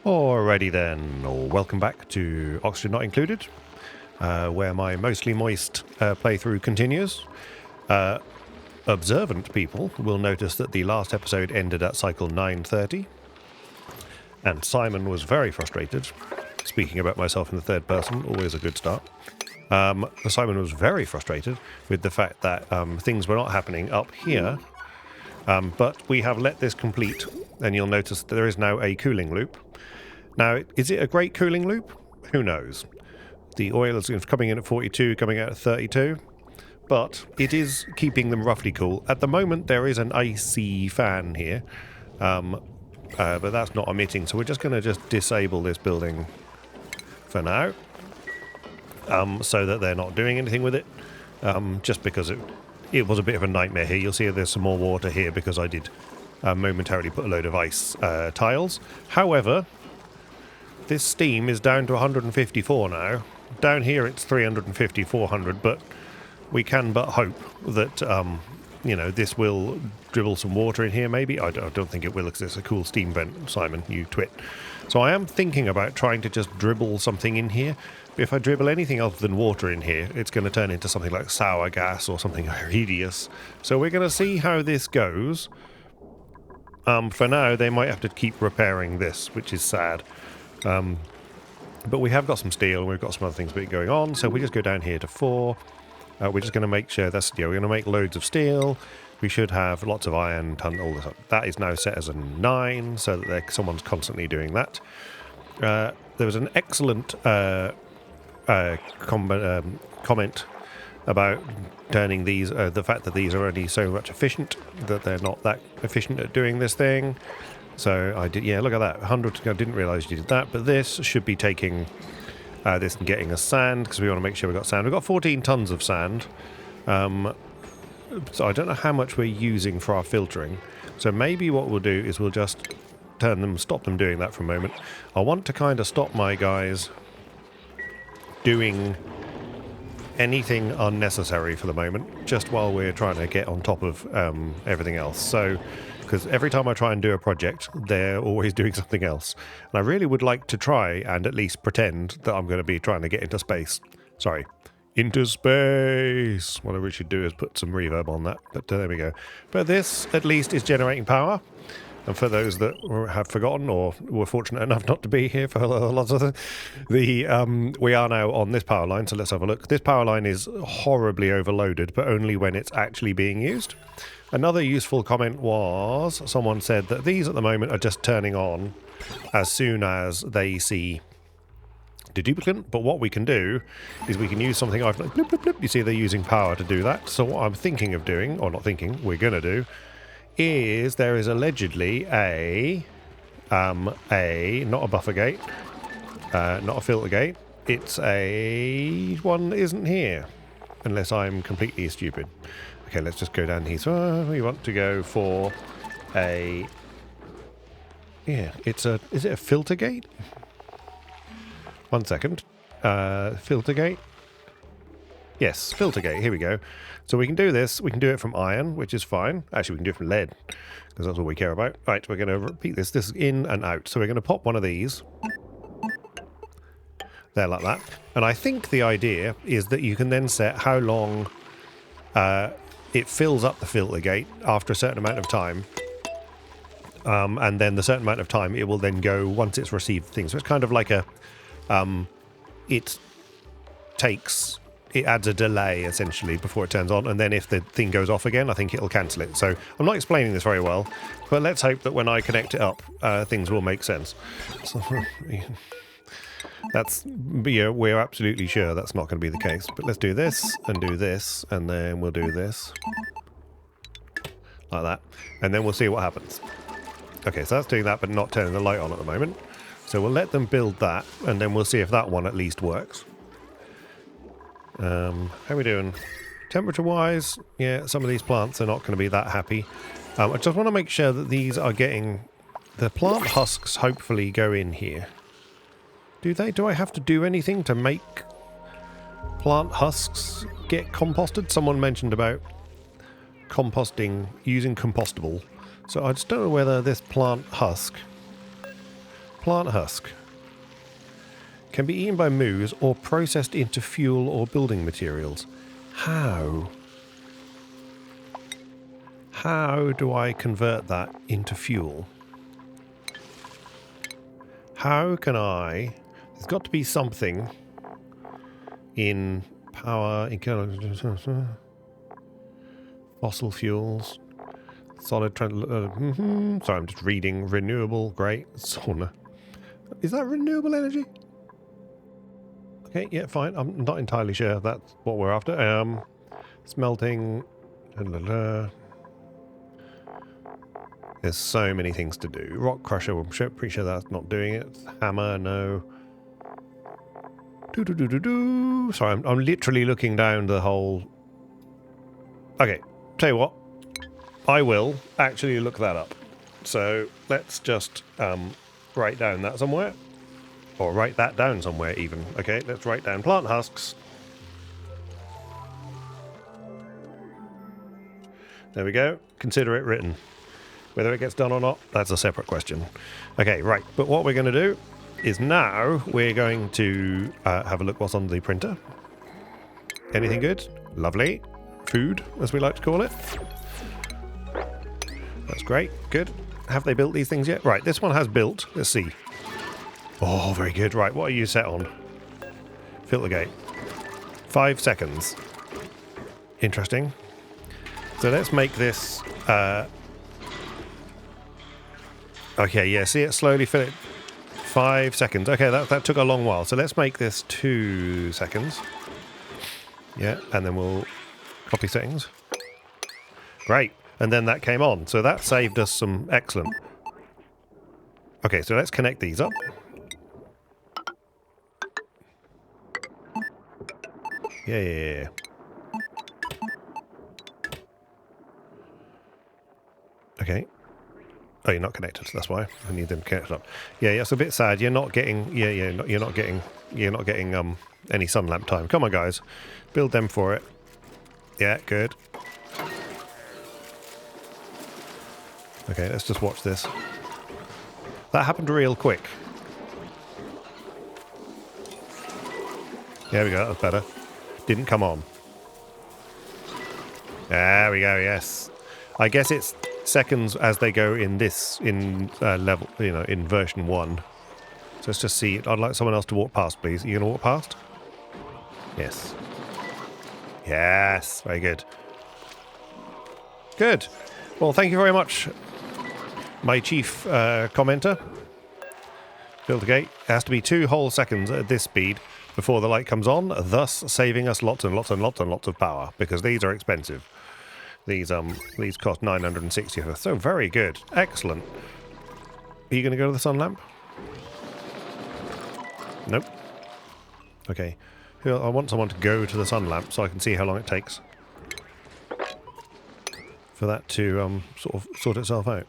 Alrighty then, welcome back to Oxygen Not Included, where my mostly moist playthrough continues. Observant people will notice that the last episode ended at cycle 930, and Simon was very frustrated. Speaking about myself in the third person, always a good start. Simon was very frustrated with the fact that things were not happening up here, but we have let this complete, and you'll notice that there is now a cooling loop. Now, is it a great cooling loop? Who knows? The oil is coming in at 42, coming out at 32, but it is keeping them roughly cool. At the moment, there is an icy fan here, but that's not emitting, so we're just going to disable this building for now, so that they're not doing anything with it, just because it was a bit of a nightmare here. You'll see there's some more water here because I did momentarily put a load of ice tiles. However, this steam is down to 154 now. Down here it's 350, 400, but we can but hope that, this will dribble some water in here maybe. I don't think it will because it's a cool steam vent, Simon, you twit. So I am thinking about trying to just dribble something in here. But if I dribble anything other than water in here, it's going to turn into something like sour gas or something hideous. So we're going to see how this goes. For now, they might have to keep repairing this, which is sad. But we have got some steel, we've got some other things going on, so we just go down here to 4. We're just going to make sure we're going to make loads of steel. We should have lots of iron, all this. That is now set as a 9, so that someone's constantly doing that. There was an excellent comment about turning these, the fact that these are only so much efficient, that they're not that efficient at doing this thing. So I did, look at that, 100, I didn't realise you did that, but this should be taking this and getting us sand, because we want to make sure we've got sand. We've got 14 tons of sand, so I don't know how much we're using for our filtering, so maybe what we'll do is we'll just stop them doing that for a moment. I want to kind of stop my guys doing anything unnecessary for the moment, just while we're trying to get on top of everything else. So, because every time I try and do a project, they're always doing something else. And I really would like to try and at least pretend that I'm going to be trying to get into space. Sorry, into space. What we should do is put some reverb on that, but there we go. But this, at least, is generating power. And for those that have forgotten or were fortunate enough not to be here for lots of we are now on this power line, so let's have a look. This power line is horribly overloaded, but only when it's actually being used. Another useful comment was, someone said that these at the moment are just turning on as soon as they see the duplicant, but what we can do is we can use something like blip, blip, blip. You see they're using power to do that. So what I'm thinking of doing, or not thinking, we're going to do, is there is allegedly not a buffer gate, not a filter gate. It's one that isn't here, unless I'm completely stupid. Okay, let's just go down here. So we want to go for is it a filter gate? 1 second. Filter gate? Yes, filter gate. Here we go. So we can do this. We can do it from iron, which is fine. Actually, we can do it from lead, because that's all we care about. Right, we're going to repeat this. This is in and out. So we're going to pop one of these. There, like that. And I think the idea is that you can then set how long it fills up the filter gate after a certain amount of time. And then the certain amount of time it will then go once it's received things. So it's kind of like a... it adds a delay, essentially, before it turns on, and then if the thing goes off again, I think it'll cancel it. So I'm not explaining this very well, but let's hope that when I connect it up, things will make sense. So, we're absolutely sure that's not going to be the case. But let's do this, and then we'll do this. Like that. And then we'll see what happens. Okay, so that's doing that, but not turning the light on at the moment. So we'll let them build that, and then we'll see if that one at least works. How are we doing? Temperature-wise, yeah, some of these plants are not going to be that happy. I just want to make sure that these are getting... The plant husks hopefully go in here. Do they? Do I have to do anything to make plant husks get composted? Someone mentioned about composting, using compostable. So I just don't know whether this plant husk Plant husk. Can be eaten by moose or processed into fuel or building materials. How? How do I convert that into fuel? How can I... There's got to be something in power... Fossil fuels. Solid... Sorry, I'm just reading. Renewable. Great. Sauna. Is that renewable energy? Okay, yeah, fine. I'm not entirely sure that's what we're after. Smelting. There's so many things to do. Rock crusher, I'm pretty sure that's not doing it. Hammer, no. Sorry, I'm literally looking down the whole... Okay, tell you what. I will actually look that up. So let's just write down that somewhere. Or write that down somewhere even. Okay, let's write down plant husks. There we go. Consider it written. Whether it gets done or not, that's a separate question. Okay, right. But what we're going to do is now we're going to have a look what's on the printer. Anything good? Lovely. Food, as we like to call it. That's great. Good. Have they built these things yet? Right, this one has built. Let's see. Oh, very good. Right, what are you set on? Filter gate. 5 seconds. Interesting. So let's make this... okay, yeah, see it slowly fill it. 5 seconds. Okay, that took a long while. So let's make this 2 seconds. Yeah, and then we'll copy settings. Great. And then that came on. So that saved us some... Excellent. Okay, so let's connect these up. Yeah. Okay. Oh, you're not connected. That's why I need them connected up. Yeah, it's a bit sad. You're not getting. You're not getting any sun lamp time. Come on, guys, build them for it. Yeah, good. Okay, let's just watch this. That happened real quick. There we go. That was better. Didn't come on. There we go. Yes, I guess it's seconds as they go in this level, in version 1. So let's just see. I'd like someone else to walk past, please. Are you gonna walk past? Yes. Yes. Very good. Good. Well, thank you very much, my chief commenter. Filter gate. It has to be 2 whole seconds at this speed before the light comes on, thus saving us lots and lots and lots and lots of power, because these are expensive. These cost 960. So very good. Excellent. Are you going to go to the sun lamp? Nope. Okay. I want someone to go to the sun lamp so I can see how long it takes for that to sort itself out.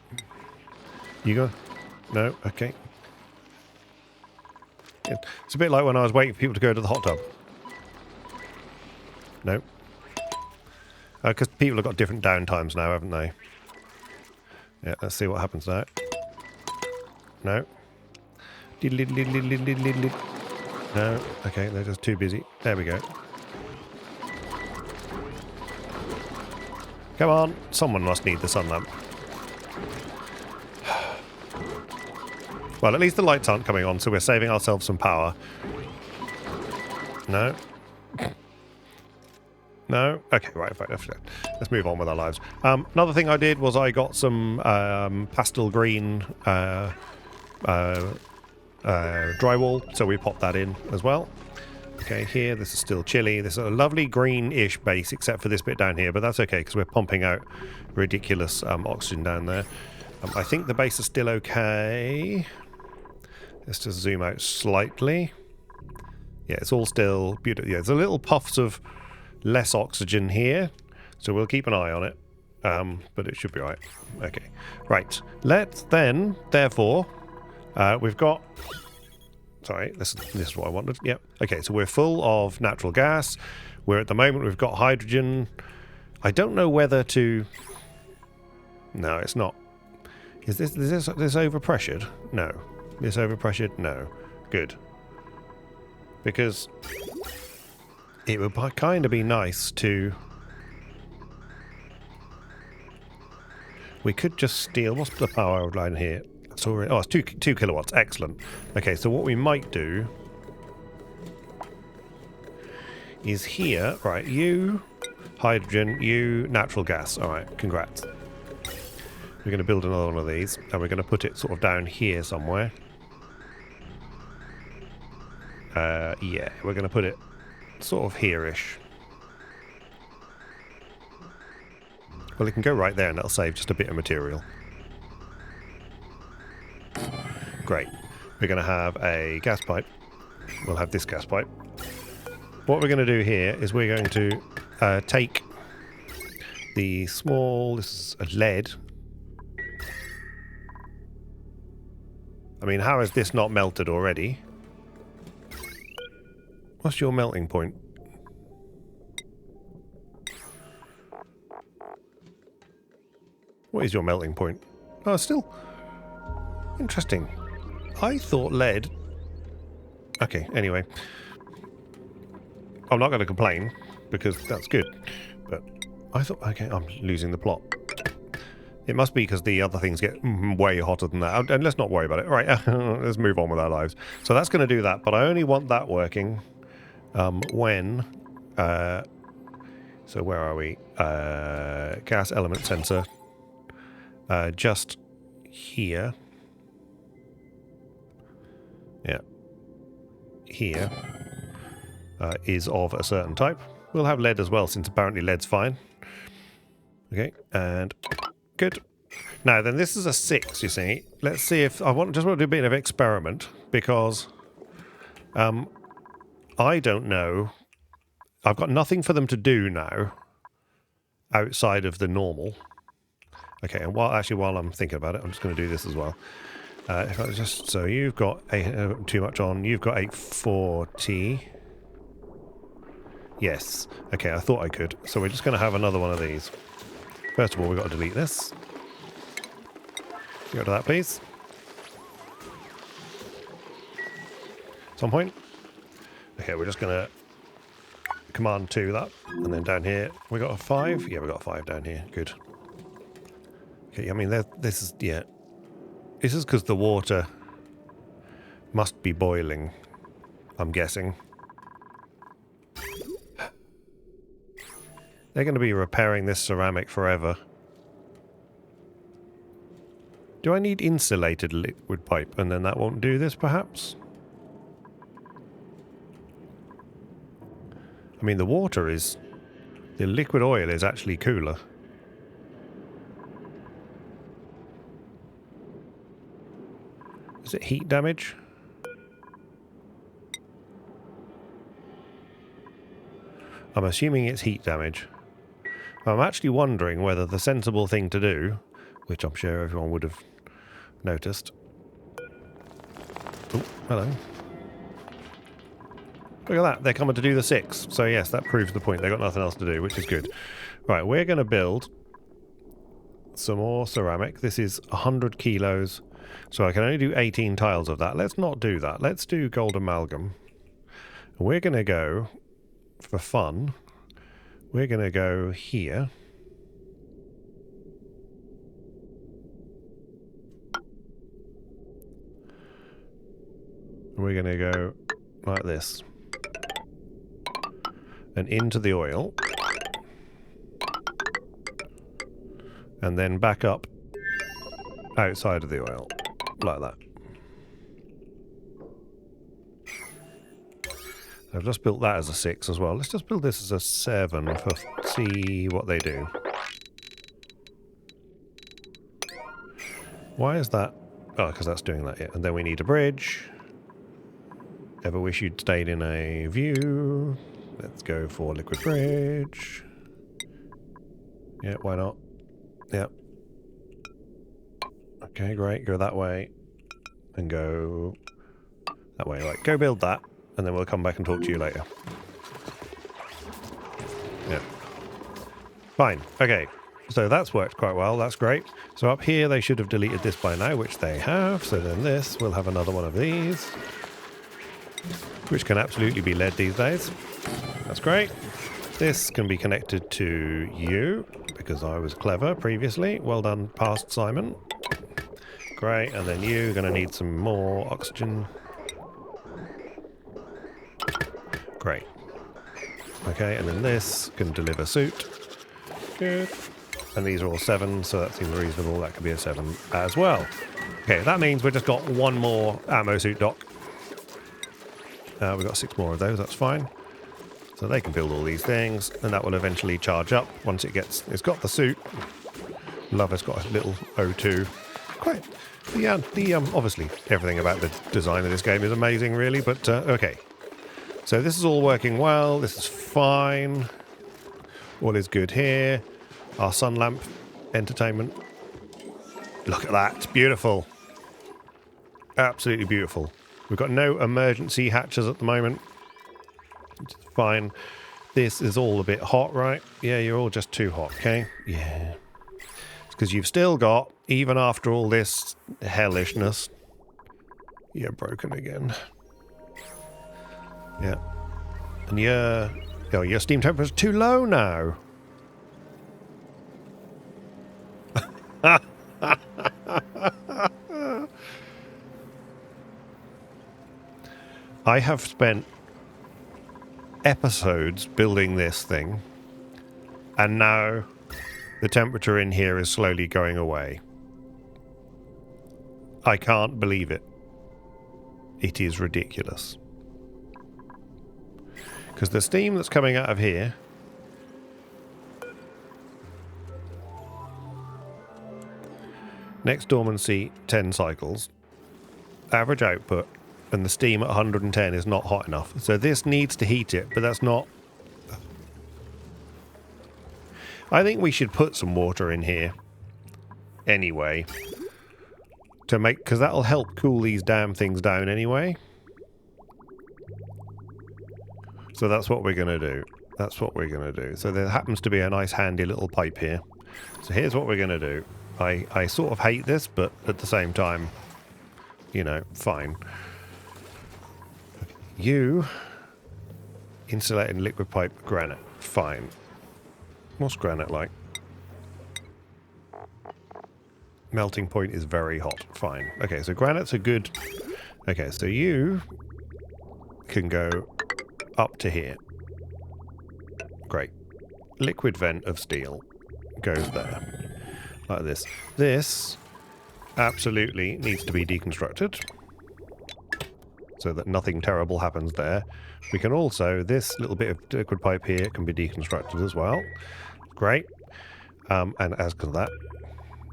You go? No? Okay. It's a bit like when I was waiting for people to go to the hot tub. No. Because people have got different downtimes now, haven't they? Yeah, let's see what happens now. No. No. Okay, they're just too busy. There we go. Come on. Someone must need the sun lamp. Well, at least the lights aren't coming on, so we're saving ourselves some power. No. No? Okay, right, fine. Let's move on with our lives. Another thing I did was I got some pastel green drywall, so we popped that in as well. Okay, here, this is still chilly. This is a lovely greenish base, except for this bit down here, but that's okay, because we're pumping out ridiculous oxygen down there. I think the base is still okay. Let's just zoom out slightly. Yeah, it's all still beautiful. Yeah, there's a little puffs of less oxygen here, so we'll keep an eye on it, but it should be right. Okay, right. Let's then, therefore, we've got... Sorry, this is what I wanted. Yep. Okay, so we're full of natural gas. At the moment, we've got hydrogen. I don't know whether to... No, it's not. Is this overpressured? No. This overpressured? No. Good. Because it would kind of be nice to... We could just steal... What's the power line here? It's already, oh, it's 2 kilowatts. Excellent. Okay, so what we might do is here... Right, you... Hydrogen, you... Natural gas. Alright, congrats. We're going to build another one of these, and we're going to put it sort of down here somewhere. Yeah, we're going to put it sort of here-ish. Well, it can go right there, and that'll save just a bit of material. Great. We're going to have a gas pipe. We'll have this gas pipe. What we're going to do here is we're going to take the small... This is a lead... I mean, how is this not melted already? What's your melting point? What is your melting point? Oh, still... Interesting. I thought lead... Okay, anyway. I'm not going to complain, because that's good. But I thought... Okay, I'm losing the plot. It must be because the other things get way hotter than that. And let's not worry about it. All right, let's move on with our lives. So that's going to do that, but I only want that working when... so where are we? Gas element sensor. Just here. Yeah. Here. Is of a certain type. We'll have lead as well, since apparently lead's fine. Okay, and... Good. Now then, this is a 6, you see. Let's see if... just want to do a bit of experiment, because... I don't know. I've got nothing for them to do now, outside of the normal. Okay, and while I'm thinking about it, I'm just going to do this as well. If I just... So you've got too much on. You've got 840. Yes. Okay, I thought I could. So we're just going to have another one of these. First of all, we've got to delete this. Go to that, please. Some point. Okay, we're just going to command 2 that. And then down here, we got a 5. Yeah, we got a 5 down here. Good. Okay, I mean, this is... Yeah. This is because the water must be boiling, I'm guessing. They're going to be repairing this ceramic forever. Do I need insulated liquid pipe and then that won't do this, perhaps? I mean, the water is... The liquid oil is actually cooler. Is it heat damage? I'm assuming it's heat damage. I'm actually wondering whether the sensible thing to do, which I'm sure everyone would have noticed. Oh, hello. Look at that, they're coming to do the 6. So yes, that proves the point. They've got nothing else to do, which is good. Right, we're going to build some more ceramic. This is 100 kilos, so I can only do 18 tiles of that. Let's not do that. Let's do gold amalgam. We're going to go, for fun, we're going to go here. We're going to go like this. And into the oil. And then back up outside of the oil. Like that. I've just built that as a 6 as well. Let's just build this as a 7 for see what they do. Why is that? Oh, because that's doing that, yeah. And then we need a bridge. Ever wish you'd stayed in a view. Let's go for liquid bridge. Yeah, why not? Yeah. Okay, great. Go that way. And go that way. Right, go build that. And then we'll come back and talk to you later. Yeah. Fine. Okay. So that's worked quite well. That's great. So up here, they should have deleted this by now, which they have. So then this, we'll have another one of these, which can absolutely be led these days. That's great. This can be connected to you, because I was clever previously. Well done, past Simon. Great. And then you're going to need some more oxygen. Great. Okay, and then this can deliver suit. Good. And these are all 7, so that seems reasonable. That could be a 7 as well. Okay, that means we've just got one more ammo suit dock. We've got 6 more of those, that's fine. So they can build all these things, and that will eventually charge up once it's got the suit. Lover's got a little O2. Quite, yeah, obviously everything about the design of this game is amazing, really, but okay. So this is all working well, this is fine. All is good here. Our sun lamp entertainment. Look at that, beautiful. Absolutely beautiful. We've got no emergency hatches at the moment. It's fine. This is all a bit hot, right? Yeah, you're all just too hot, okay? Yeah. It's because you've still got, even after all this hellishness, you're broken again. Yeah. And your steam temperature's too low now. I have spent episodes building this thing, and now the temperature in here is slowly going away. I can't believe it. It is ridiculous. Because the steam that's coming out of here next dormancy 10 cycles, average output, and the steam at 110 is not hot enough. So this needs to heat it, but that's not... I think we should put some water in here anyway, to make, because that'll help cool these damn things down anyway. So that's what we're going to do. That's what we're going to do. So there happens to be a nice handy little pipe here. So here's what we're going to do. I sort of hate this, but at the same time, you know, fine. You insulated liquid pipe granite. Fine. What's granite like? Melting point is very hot. Fine. Okay, so granite's a good... Okay, so you can go up to here. Great. Liquid vent of steel goes there. Like this. This absolutely needs to be deconstructed so that nothing terrible happens there. We can also, this little bit of liquid pipe here can be deconstructed as well. Great. And as for that,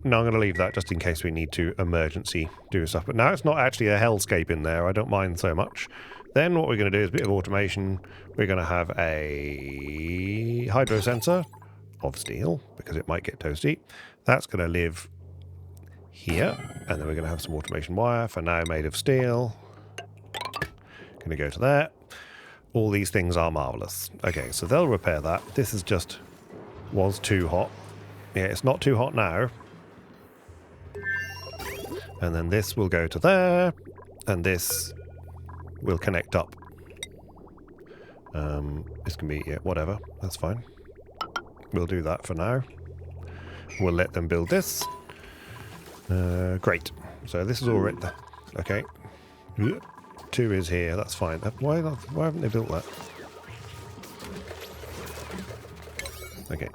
no, I'm going to leave that just in case we need to emergency do stuff. But now it's not actually a hellscape in there. I don't mind so much. Then what we're going to do is a bit of automation. We're going to have a hydro sensor of steel because it might get toasty. That's going to live here. And then we're going to have some automation wire for now made of steel. Going to go to there. All these things are marvellous. Okay, so they'll repair that. This is just... was too hot. Yeah, it's not too hot now. And then this will go to there. And this will connect up. This can be... yeah, whatever. That's fine. We'll do that for now. We'll let them build this. Great. So this is all right there. Okay. 2 is here. That's fine. Why haven't they built that? Okay.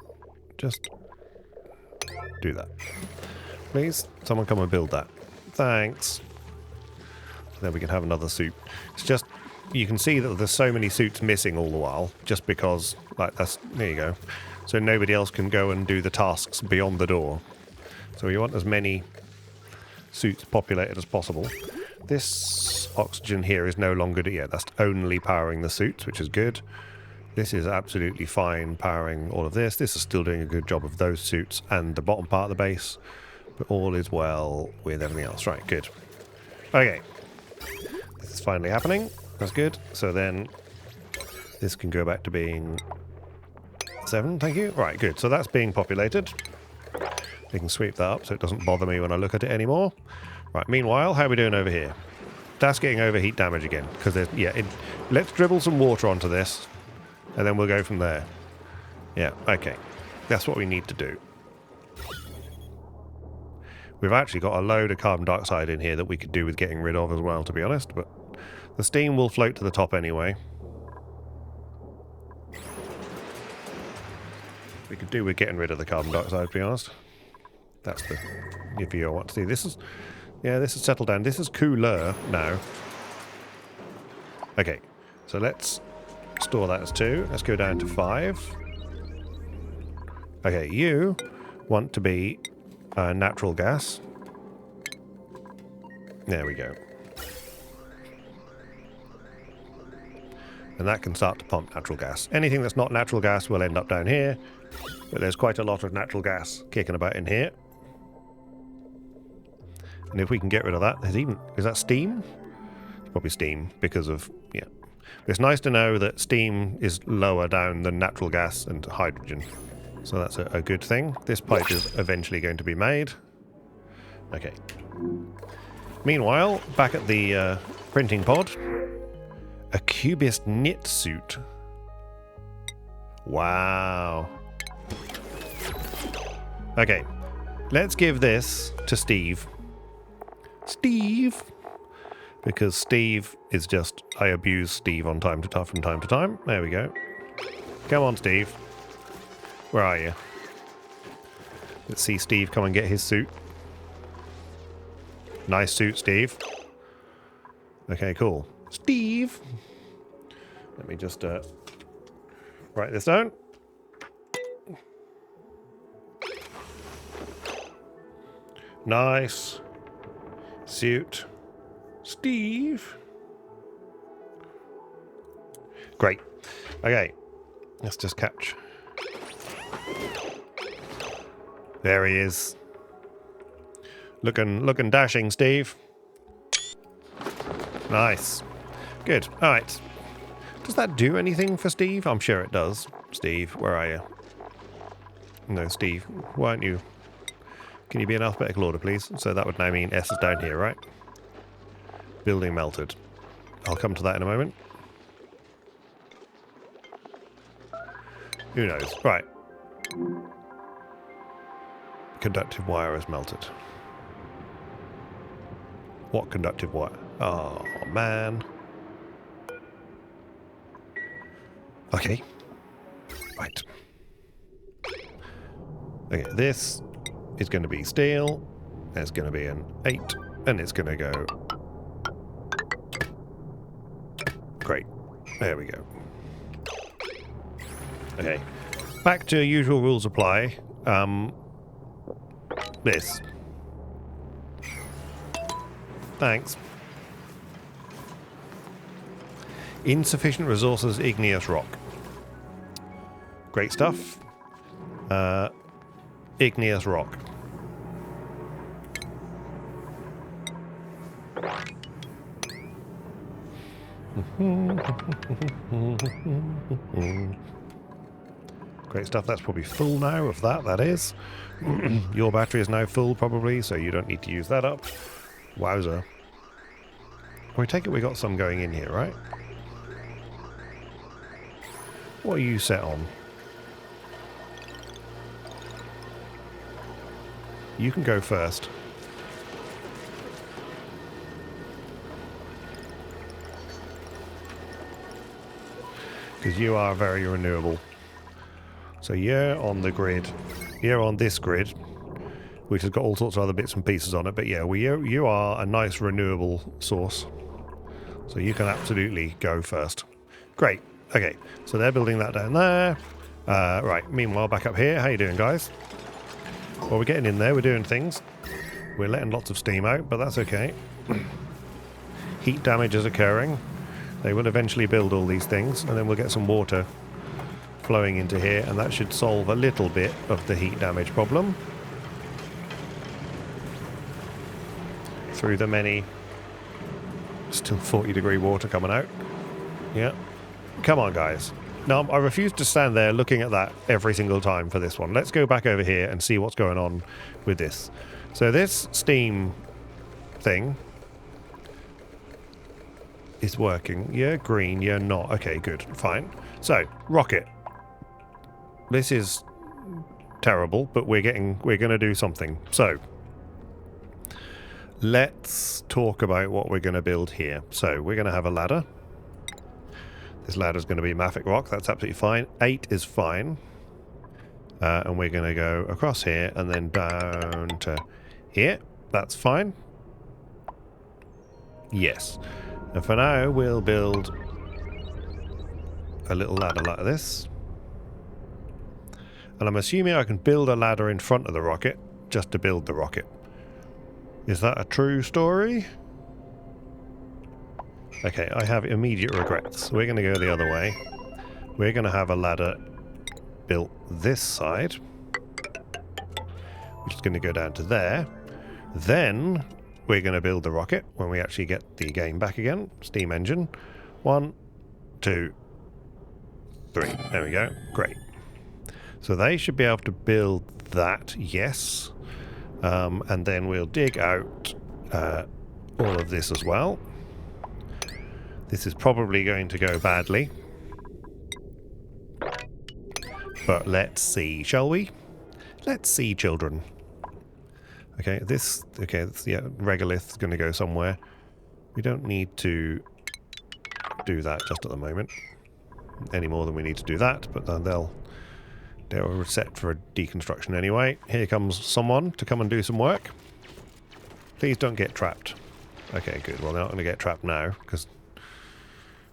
Just do that. Please, someone come and build that. Thanks. Then we can have another suit. It's just, you can see that there's so many suits missing all the while, just because, like, that's, there you go. So nobody else can go and do the tasks beyond the door. So we want as many suits populated as possible. This oxygen here is no longer, yeah, that's only powering the suits, which is good. This is absolutely fine powering all of this. This is still doing a good job of those suits and the bottom part of the base. But all is well with everything else. Right, good. Okay. This is finally happening. That's good. So then this can go back to being 7, thank you. Right, good. So that's being populated. We can sweep that up so it doesn't bother me when I look at it anymore. Right, meanwhile, how are we doing over here? That's getting overheat damage again. Because there's, yeah, let's dribble some water onto this. And then we'll go from there. Yeah, okay. That's what we need to do. We've actually got a load of carbon dioxide in here that we could do with getting rid of as well, to be honest. But the steam will float to the top anyway. We could do with getting rid of the carbon dioxide, to be honest. That's the... if you want to see. This is... yeah, this has settled down. This is cooler now. Okay, so let's store that as 2. Let's go down to 5. Okay, you want to be natural gas. There we go. And that can start to pump natural gas. Anything that's not natural gas will end up down here. But there's quite a lot of natural gas kicking about in here. And if we can get rid of that, there's even... is that steam? It's probably steam because of... yeah. It's nice to know that steam is lower down than natural gas and hydrogen. So that's a good thing. This pipe is eventually going to be made. Okay. Meanwhile, back at the printing pod, a cubist knit suit. Wow. Okay, let's give this to Steve. Steve! Because Steve is just... I abuse Steve from time to time. There we go. Come on, Steve. Where are you? Let's see Steve come and get his suit. Nice suit, Steve. Okay, cool. Steve! Let me just write this down. Nice suit, Steve. Great. Okay, let's just catch. There he is. Looking dashing, Steve. Nice. Good. All right. Does that do anything for Steve? I'm sure it does. Steve, where are you? No, Steve, why aren't you? Can you be in alphabetical order, please? So that would now mean S is down here, right? Building melted. I'll come to that in a moment. Who knows? Right. Conductive wire is melted. What conductive wire? Oh, man. Okay. Right. Okay, this is going to be steel. There's going to be an 8, and it's going to go... Great. There we go. Okay. Back to usual rules apply. This. Thanks. Insufficient resources, igneous rock. Great stuff. Igneous rock. Great stuff. That's probably full now of that, that is. Your battery is now full probably, so you don't need to use that up. Wowzer. We take it we got some going in here, right? What are you set on? You can go first. Because you are very renewable. So you're on the grid. You're on this grid, which has got all sorts of other bits and pieces on it. But yeah, you are a nice renewable source. So you can absolutely go first. Great. Okay, so they're building that down there. Right, meanwhile, back up here. How you doing, guys? Well, we're getting in there. We're doing things. We're letting lots of steam out, but that's okay. Heat damage is occurring. They will eventually build all these things, and then we'll get some water flowing into here, and that should solve a little bit of the heat damage problem. Through the many... Still 40-degree water coming out. Yeah. Come on, guys. No, I refuse to stand there looking at that every single time for this one. Let's go back over here and see what's going on with this. So this steam thing is working. You're green, you're not. Okay, good, fine. So, rocket. This is terrible, but we're going to do something. So, let's talk about what we're going to build here. So, we're going to have a ladder. This ladder is going to be mafic rock. That's absolutely fine. 8 is fine. And we're going to go across here and then down to here. That's fine. Yes. And for now, we'll build a little ladder like this. And I'm assuming I can build a ladder in front of the rocket just to build the rocket. Is that a true story? Okay, I have immediate regrets. We're going to go the other way. We're going to have a ladder built this side, which is going to go down to there. Then we're going to build the rocket when we actually get the game back again. Steam engine. 1, 2, 3. There we go. Great. So they should be able to build that, yes. And then we'll dig out all of this as well. This is probably going to go badly. But let's see, shall we? Let's see, children. Okay, this yeah, regolith is going to go somewhere. We don't need to do that just at the moment. Any more than we need to do that, but then they'll set for a deconstruction anyway. Here comes someone to come and do some work. Please don't get trapped. Okay, good. Well, they're not going to get trapped now, because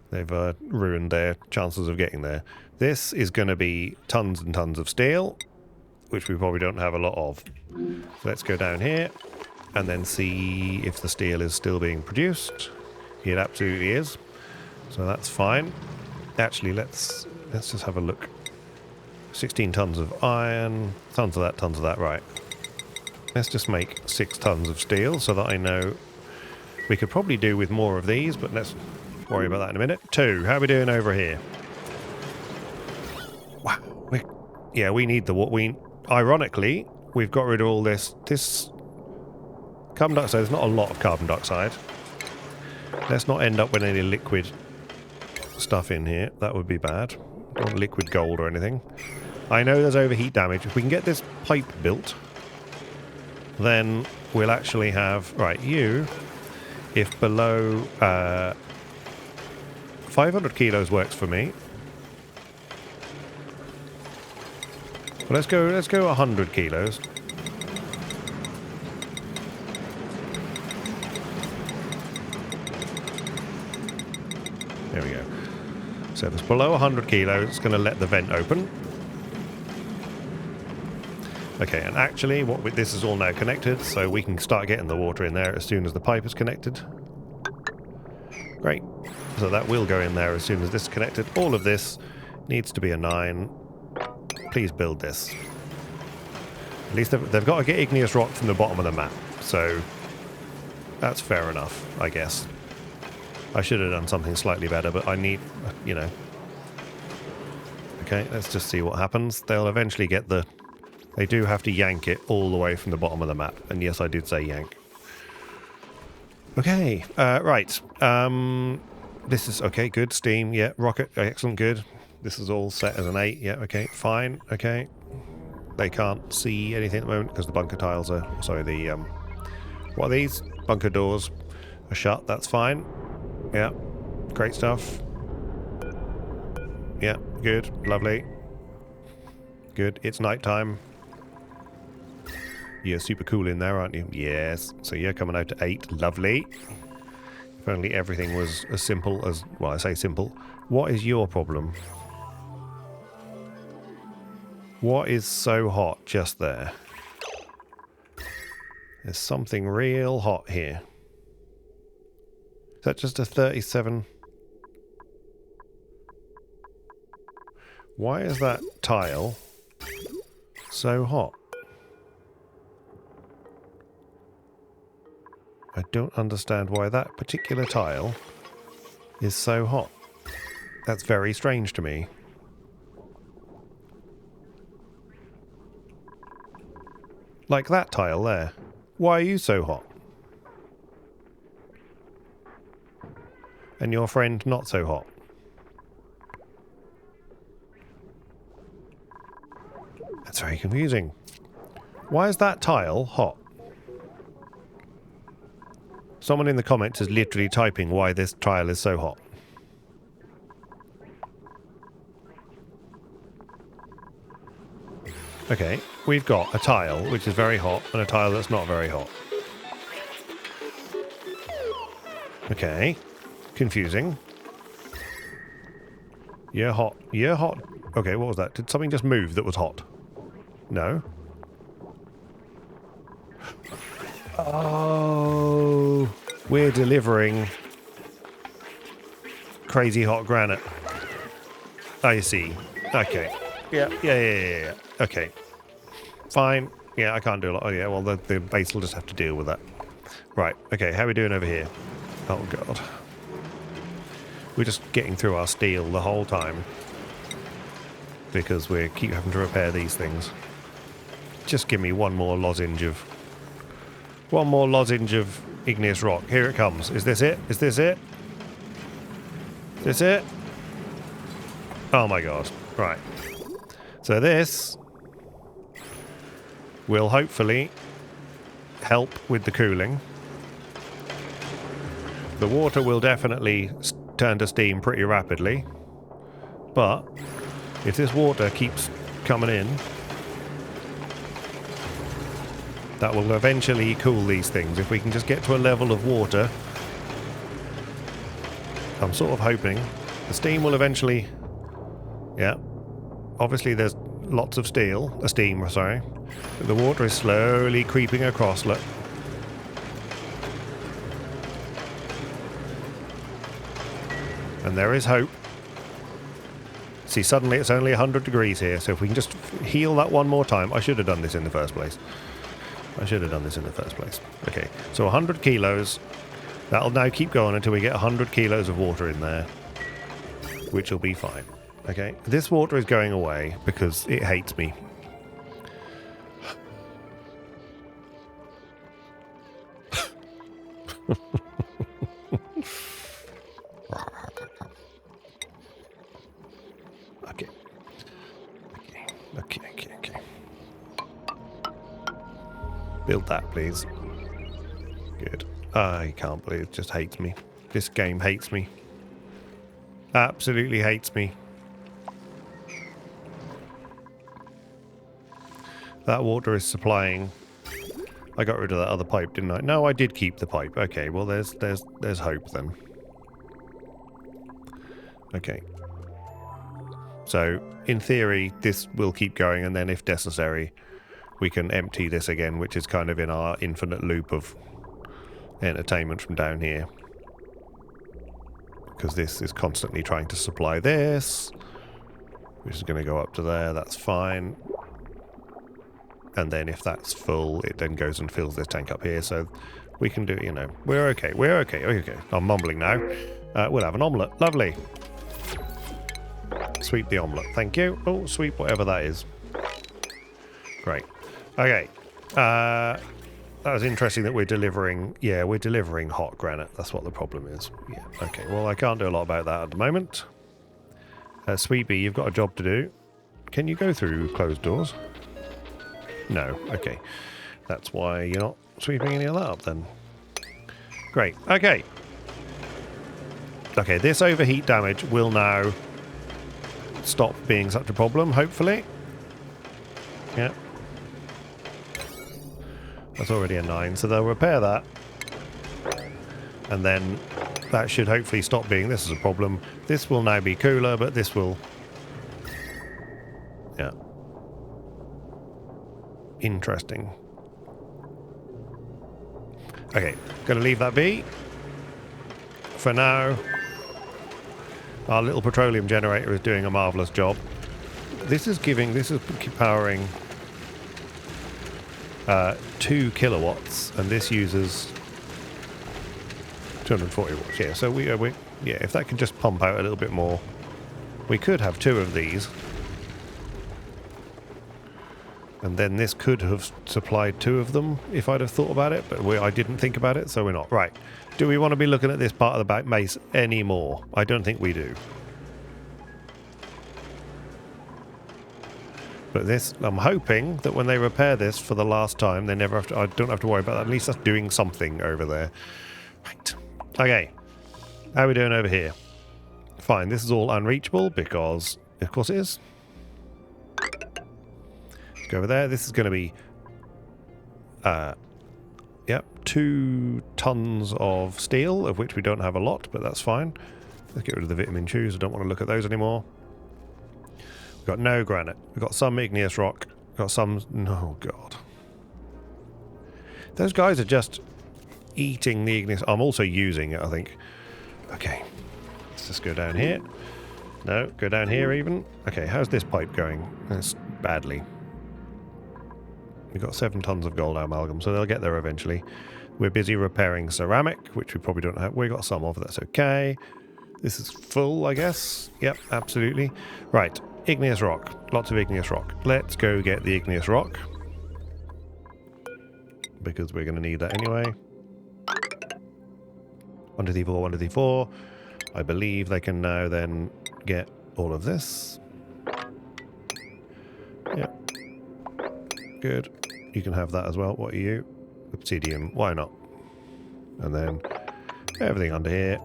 they've ruined their chances of getting there. This is going to be tons and tons of steel, which we probably don't have a lot of. So let's go down here and then see if the steel is still being produced. It absolutely is. So that's fine. Actually, let's just have a look. 16 tons of iron, tons of that, right. Let's just make 6 tons of steel so that I know we could probably do with more of these, but let's worry about that in a minute. 2, how are we doing over here? Wow, we need the ironically, we've got rid of all this carbon dioxide. There's not a lot of carbon dioxide. Let's not end up with any liquid stuff in here. That would be bad. Not liquid gold or anything. I know there's overheat damage. If we can get this pipe built, then we'll actually have... Right, you, if below 500 kilos works for me. Well, let's go 100 kilos. There we go. So if it's below 100 kilos, it's going to let the vent open. Okay, and actually, this is all now connected, so we can start getting the water in there as soon as the pipe is connected. Great. So that will go in there as soon as this is connected. All of this needs to be a 9. Please build this. At least they've got to get igneous rock from the bottom of the map, so that's fair enough, I guess. I should have done something slightly better, but I need, you know. Okay, let's just see what happens. They'll eventually get the... They do have to yank it all the way from the bottom of the map. And yes, I did say yank. Okay, right. This is... Okay, good. Steam, yeah. Rocket, excellent, good. This is all set as an 8. Yeah, okay, fine. Okay. They can't see anything at the moment because the bunker tiles are... Sorry, the... what are these? Bunker doors are shut. That's fine. Yeah, great stuff. Yeah, good, lovely. Good, it's night time. You're super cool in there, aren't you? Yes, so you're coming out to 8, lovely. If only everything was as simple as... Well, I say simple. What is your problem? What is so hot just there? There's something real hot here. Is that just a 37? Why is that tile so hot? I don't understand why that particular tile is so hot. That's very strange to me. Like that tile there. Why are you so hot? And your friend not so hot? That's very confusing. Why is that tile hot? Someone in the comments is literally typing why this tile is so hot. Okay, we've got a tile which is very hot and a tile that's not very hot. Okay, confusing. You're hot. You're hot. Okay, what was that? Did something just move that was hot? No. Oh, we're delivering crazy hot granite. I see. Okay. Yeah. Okay. Fine. Yeah, I can't do a lot. Oh, yeah, well, the base will just have to deal with that. Right. Okay, how are we doing over here? Oh, God. We're just getting through our steel the whole time. Because we keep having to repair these things. Just give me one more lozenge of... One more lozenge of igneous rock. Here it comes. Is this it? Is this it? Is this it? Oh my god. Right. So this will hopefully help with the cooling. The water will definitely turn to steam pretty rapidly. But if this water keeps coming in, that will eventually cool these things. If we can just get to a level of water, I'm sort of hoping the steam will eventually... Yeah. Obviously there's lots of steam, sorry. But the water is slowly creeping across, look. And there is hope. See, suddenly it's only 100 degrees here, so if we can just heal that one more time... I should have done this in the first place. Okay, so 100 kilos. That'll now keep going until we get 100 kilos of water in there, which will be fine. Okay, this water is going away because it hates me. Okay. Build that, please. Good. I can't believe it just hates me. This game hates me. Absolutely hates me. That water is supplying... I got rid of that other pipe, didn't I? No, I did keep the pipe. Okay, well there's hope then. Okay. So, in theory, this will keep going, and then if necessary, we can empty this again, which is kind of in our infinite loop of entertainment from down here. Because this is constantly trying to supply this, which is going to go up to there, that's fine. And then if that's full, it then goes and fills this tank up here, so we can do, you know, we're okay. Okay, I'm mumbling now. We'll have an omelette, lovely. Sweep the omelette, thank you. Oh, sweep whatever that is. Great. Okay. That was interesting that we're delivering... Yeah, we're delivering hot granite. That's what the problem is. Yeah, okay. Well, I can't do a lot about that at the moment. Sweepy, you've got a job to do. Can you go through closed doors? No. Okay. That's why you're not sweeping any of that up then. Great. Okay. Okay, this overheat damage will now stop being such a problem, hopefully. Yeah. That's already a 9, so they'll repair that. And then that should hopefully stop being this is a problem. This will now be cooler, but this will... Yeah. Interesting. Okay, gonna leave that be. For now, our little petroleum generator is doing a marvellous job. This is powering 2 kilowatts, and this uses 240 watts. Yeah, so we yeah, if that can just pump out a little bit more, we could have 2 of these. And then this could have supplied 2 of them if I'd have thought about it, but I didn't think about it, so we're not. Right. Do we want to be looking at this part of the back base anymore? I don't think we do. But this, I'm hoping that when they repair this for the last time, they never have to, I don't have to worry about that. At least that's doing something over there. Right. Okay. How are we doing over here? Fine. This is all unreachable because, of course it is. Go over there. This is going to be, yep, 2 tons of steel, of which we don't have a lot, but that's fine. Let's get rid of the vitamin shoes. I don't want to look at those anymore. We've got no granite. We've got some igneous rock. We've got some... Oh, God. Those guys are just eating the igneous... I'm also using it, I think. Okay. Let's just go down here. No, go down here even. Okay, how's this pipe going? It's badly. We've got 7 tons of gold amalgam, so they'll get there eventually. We're busy repairing ceramic, which we probably don't have. We've got some of, that's okay. This is full, I guess. Yep, absolutely. Right, igneous rock. Lots of igneous rock. Let's go get the igneous rock. Because we're going to need that anyway. 1, 2, 3, 4, 1, 2, 3, 4. I believe they can now then get all of this. Yep. Good. You can have that as well. What are you? Obsidian. Why not? And then everything under here.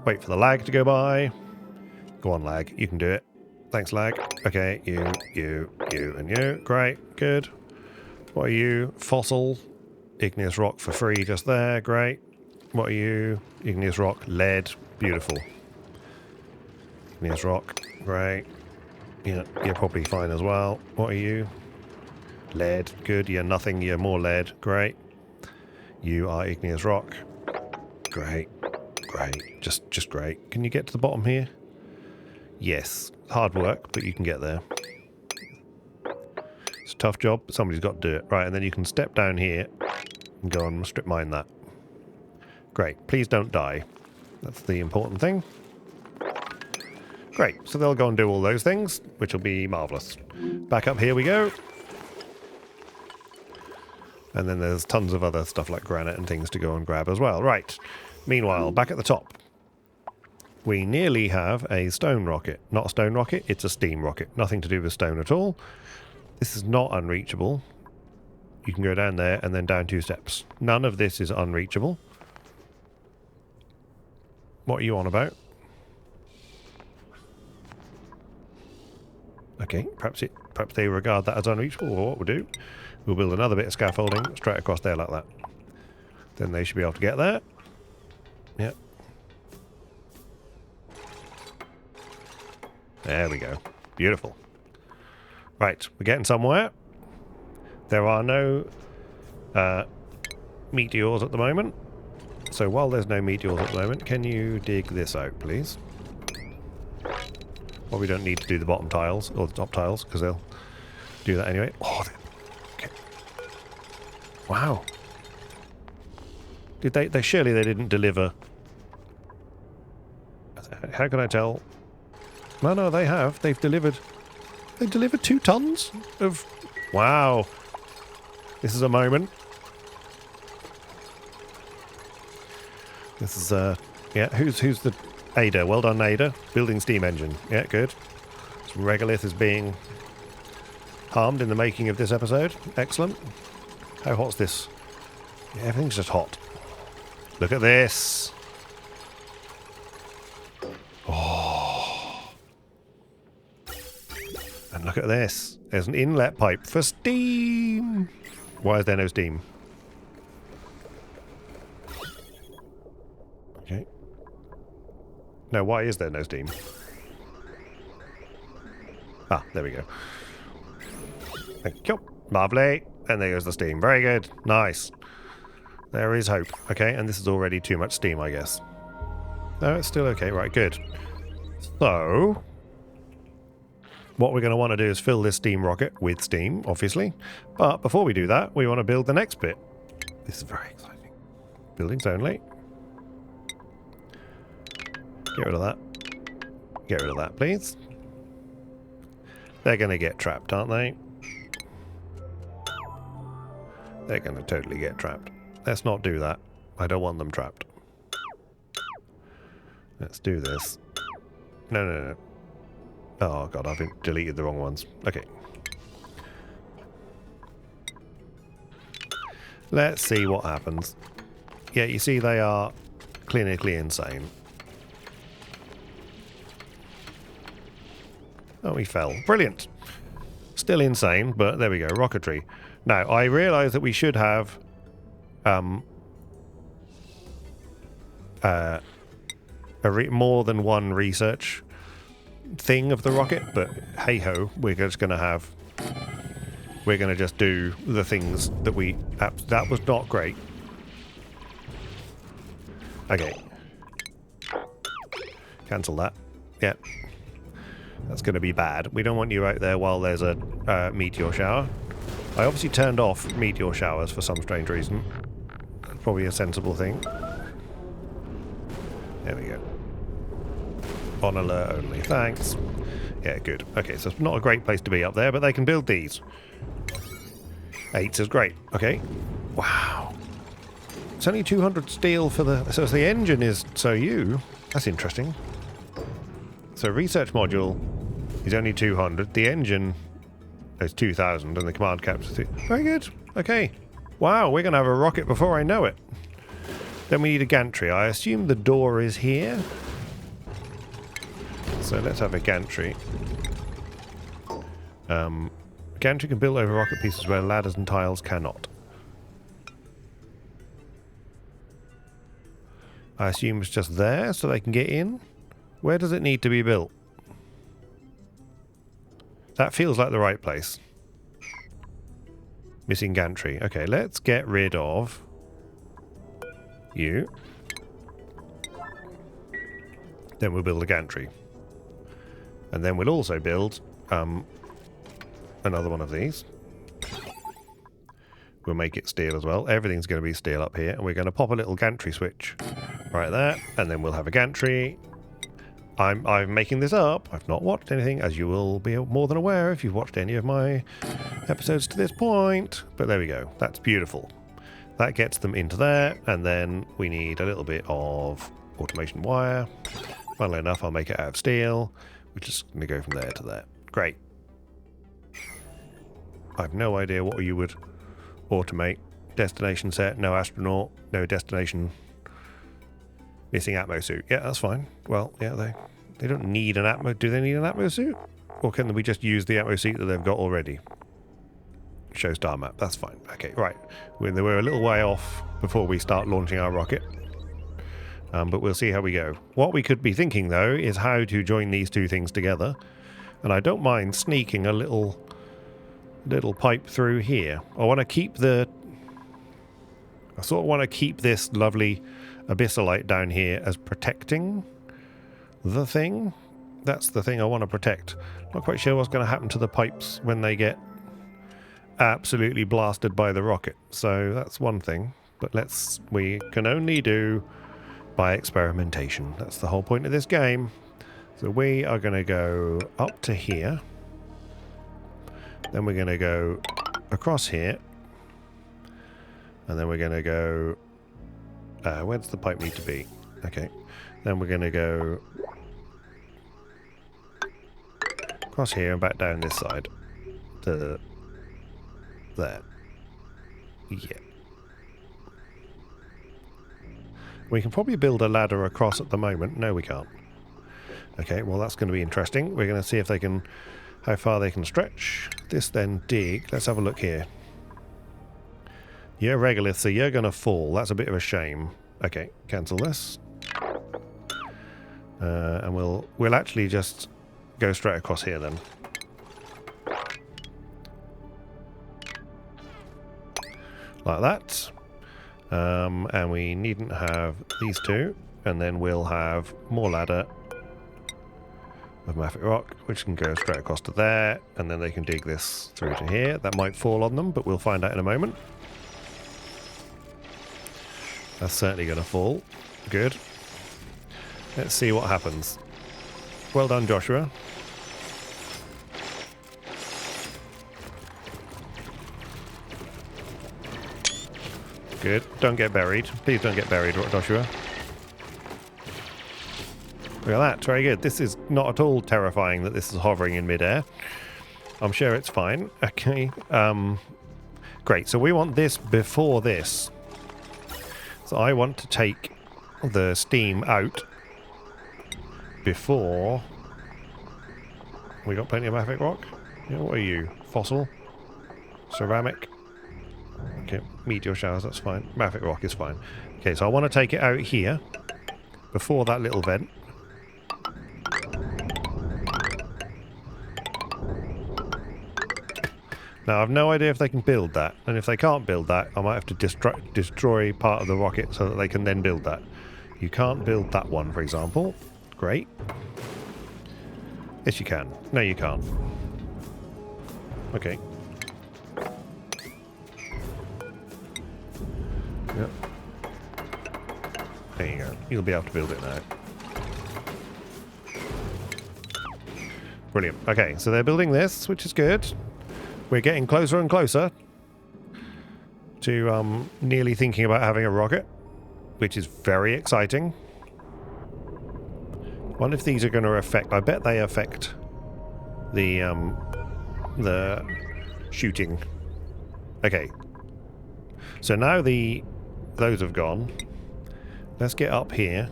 Wait for the lag to go by. Go on, lag. You can do it. Thanks, lag. Okay, you, and you. Great. Good. What are you? Fossil. Igneous rock for free just there. Great. What are you? Igneous rock. Lead. Beautiful. Igneous rock. Great. Yeah, you're probably fine as well. What are you? Lead. Good. You're nothing. You're more lead. Great. You are igneous rock. Great. Great. Just great. Can you get to the bottom here? Yes. Hard work, but you can get there. It's a tough job, but somebody's got to do it. Right, and then you can step down here and go and strip mine that. Great. Please don't die. That's the important thing. Great. So they'll go and do all those things, which will be marvellous. Back up here we go. And then there's tons of other stuff like granite and things to go and grab as well. Right. Meanwhile, back at the top, we nearly have a stone rocket. Not a stone rocket, it's a steam rocket. Nothing to do with stone at all. This is not unreachable. You can go down there and then down 2 steps. None of this is unreachable. What are you on about? Okay, perhaps they regard that as unreachable, or what we'll do, we'll build another bit of scaffolding straight across there like that. Then they should be able to get there. Yep. There we go. Beautiful. Right, we're getting somewhere. There are no meteors at the moment. So while there's no meteors at the moment, can you dig this out, please? Well, we don't need to do the bottom tiles, or the top tiles, because they'll do that anyway. Oh, okay. Wow. Did they surely they didn't deliver... How can I tell? No, they have. They've delivered 2 tons of... Wow. This is a moment. This is, yeah, who's the... Ada. Well done, Ada. Building steam engine. Yeah, good. Some regolith is being harmed in the making of this episode. Excellent. How hot's this? Yeah, everything's just hot. Look at this. Oh. And look at this. There's an inlet pipe for steam. Why is there no steam? Okay. No, why is there no steam? Ah, there we go. Thank you. Lovely. And there goes the steam. Very good. Nice. There is hope. Okay, and this is already too much steam, I guess. No, it's still okay. Right, good. So, what we're going to want to do is fill this steam rocket with steam, obviously. But before we do that, we want to build the next bit. This is very exciting. Buildings only. Get rid of that. Get rid of that, please. They're going to get trapped, aren't they? They're going to totally get trapped. Let's not do that. I don't want them trapped. Let's do this. No, no, no. Oh god, I've deleted the wrong ones. Okay. Let's see what happens. Yeah, you see they are clinically insane. Oh, he fell. Brilliant. Still insane, but there we go. Rocketry. Now, I realise that we should have more than one research thing of the rocket, but hey ho, we're just going to just do the things that we... That was not great. Okay. Cancel that. Yep. That's going to be bad. We don't want you out there while there's a meteor shower. I obviously turned off meteor showers for some strange reason. That's probably a sensible thing. There we go. On alert only. Thanks. Yeah, good. Okay, so it's not a great place to be up there, but they can build these. 8 is great. Okay. Wow. It's only 200 steel for the... So the engine is SOU. That's interesting. So research module is only 200. The engine is 2,000 and the command capacity... Very good. Okay. Wow, we're going to have a rocket before I know it. Then we need a gantry. I assume the door is here. So let's have a gantry. Gantry can build over rocket pieces where ladders and tiles cannot. I assume it's just there so they can get in. Where does it need to be built? That feels like the right place. Missing gantry. Okay, let's get rid of you. Then we'll build a gantry. And then we'll also build another one of these. We'll make it steel as well. Everything's going to be steel up here. And we're going to pop a little gantry switch right there. And then we'll have a gantry. I'm making this up. I've not watched anything, as you will be more than aware if you've watched any of my episodes to this point. But there we go. That's beautiful. That gets them into there. And then we need a little bit of automation wire. Funnily enough, I'll make it out of steel. We're just going to go from there to there. Great. I have no idea what you would automate. Destination set, no astronaut, no destination. Missing Atmo suit. Yeah, that's fine. Well, yeah, they don't need an Atmo. Do they need an Atmo suit? Or can we just use the Atmo suit that they've got already? Show star map. That's fine. Okay, right. We're a little way off before we start launching our rocket. But we'll see how we go. What we could be thinking, though, is how to join these two things together. And I don't mind sneaking a little pipe through here. I want to keep I sort of want to keep this lovely abyssalite down here as protecting the thing. That's the thing I want to protect. Not quite sure what's going to happen to the pipes when they get absolutely blasted by the rocket. So that's one thing. But we can only do by experimentation. That's the whole point of this game. So we are going to go up to here. Then we're going to go across here. And then we're going to go... where does the pipe need to be? Okay. Then we're going to go across here and back down this side. To there. Yeah. We can probably build a ladder across at the moment. No, we can't. Okay, well that's going to be interesting. We're going to see if they can... how far they can stretch. This then dig. Let's have a look here. You're regolith, so you're going to fall. That's a bit of a shame. Okay, cancel this. And we'll actually just go straight across here then. Like that. And we needn't have these two. And then we'll have more ladder of mafic rock, which can go straight across to there. And then they can dig this through to here. That might fall on them, but we'll find out in a moment. That's certainly going to fall. Good. Let's see what happens. Well done, Joshua. Good. Don't get buried. Please don't get buried, Joshua. Look at that. Very good. This is not at all terrifying that this is hovering in midair. I'm sure it's fine. Okay. Great. So we want this before this. So I want to take the steam out before... We got plenty of mafic rock? Yeah, what are you? Fossil? Ceramic? Okay, meteor showers, that's fine. Mafic rock is fine. Okay, so I want to take it out here before that little vent. Now, I've no idea if they can build that, and if they can't build that, I might have to destroy part of the rocket so that they can then build that. You can't build that one, for example. Great. Yes, you can. No, you can't. Okay. Yep. There you go. You'll be able to build it now. Brilliant. Okay, so they're building this, which is good. We're getting closer and closer to nearly thinking about having a rocket, which is very exciting. Wonder if these are going to affect... I bet they affect the shooting. Okay. So now those have gone. Let's get up here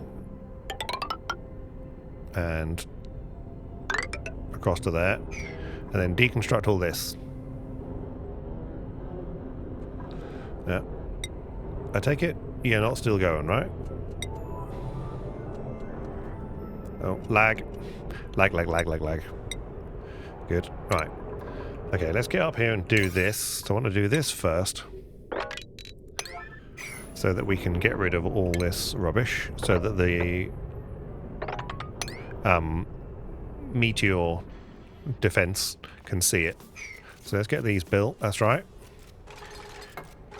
and across to there, and then deconstruct all this. Yeah. I take it you're not still going, right? Oh, lag. Lag. Good. Right. Okay, let's get up here and do this. So I want to do this first, so that we can get rid of all this rubbish, so that the meteor defense can see it. So let's get these built. That's right.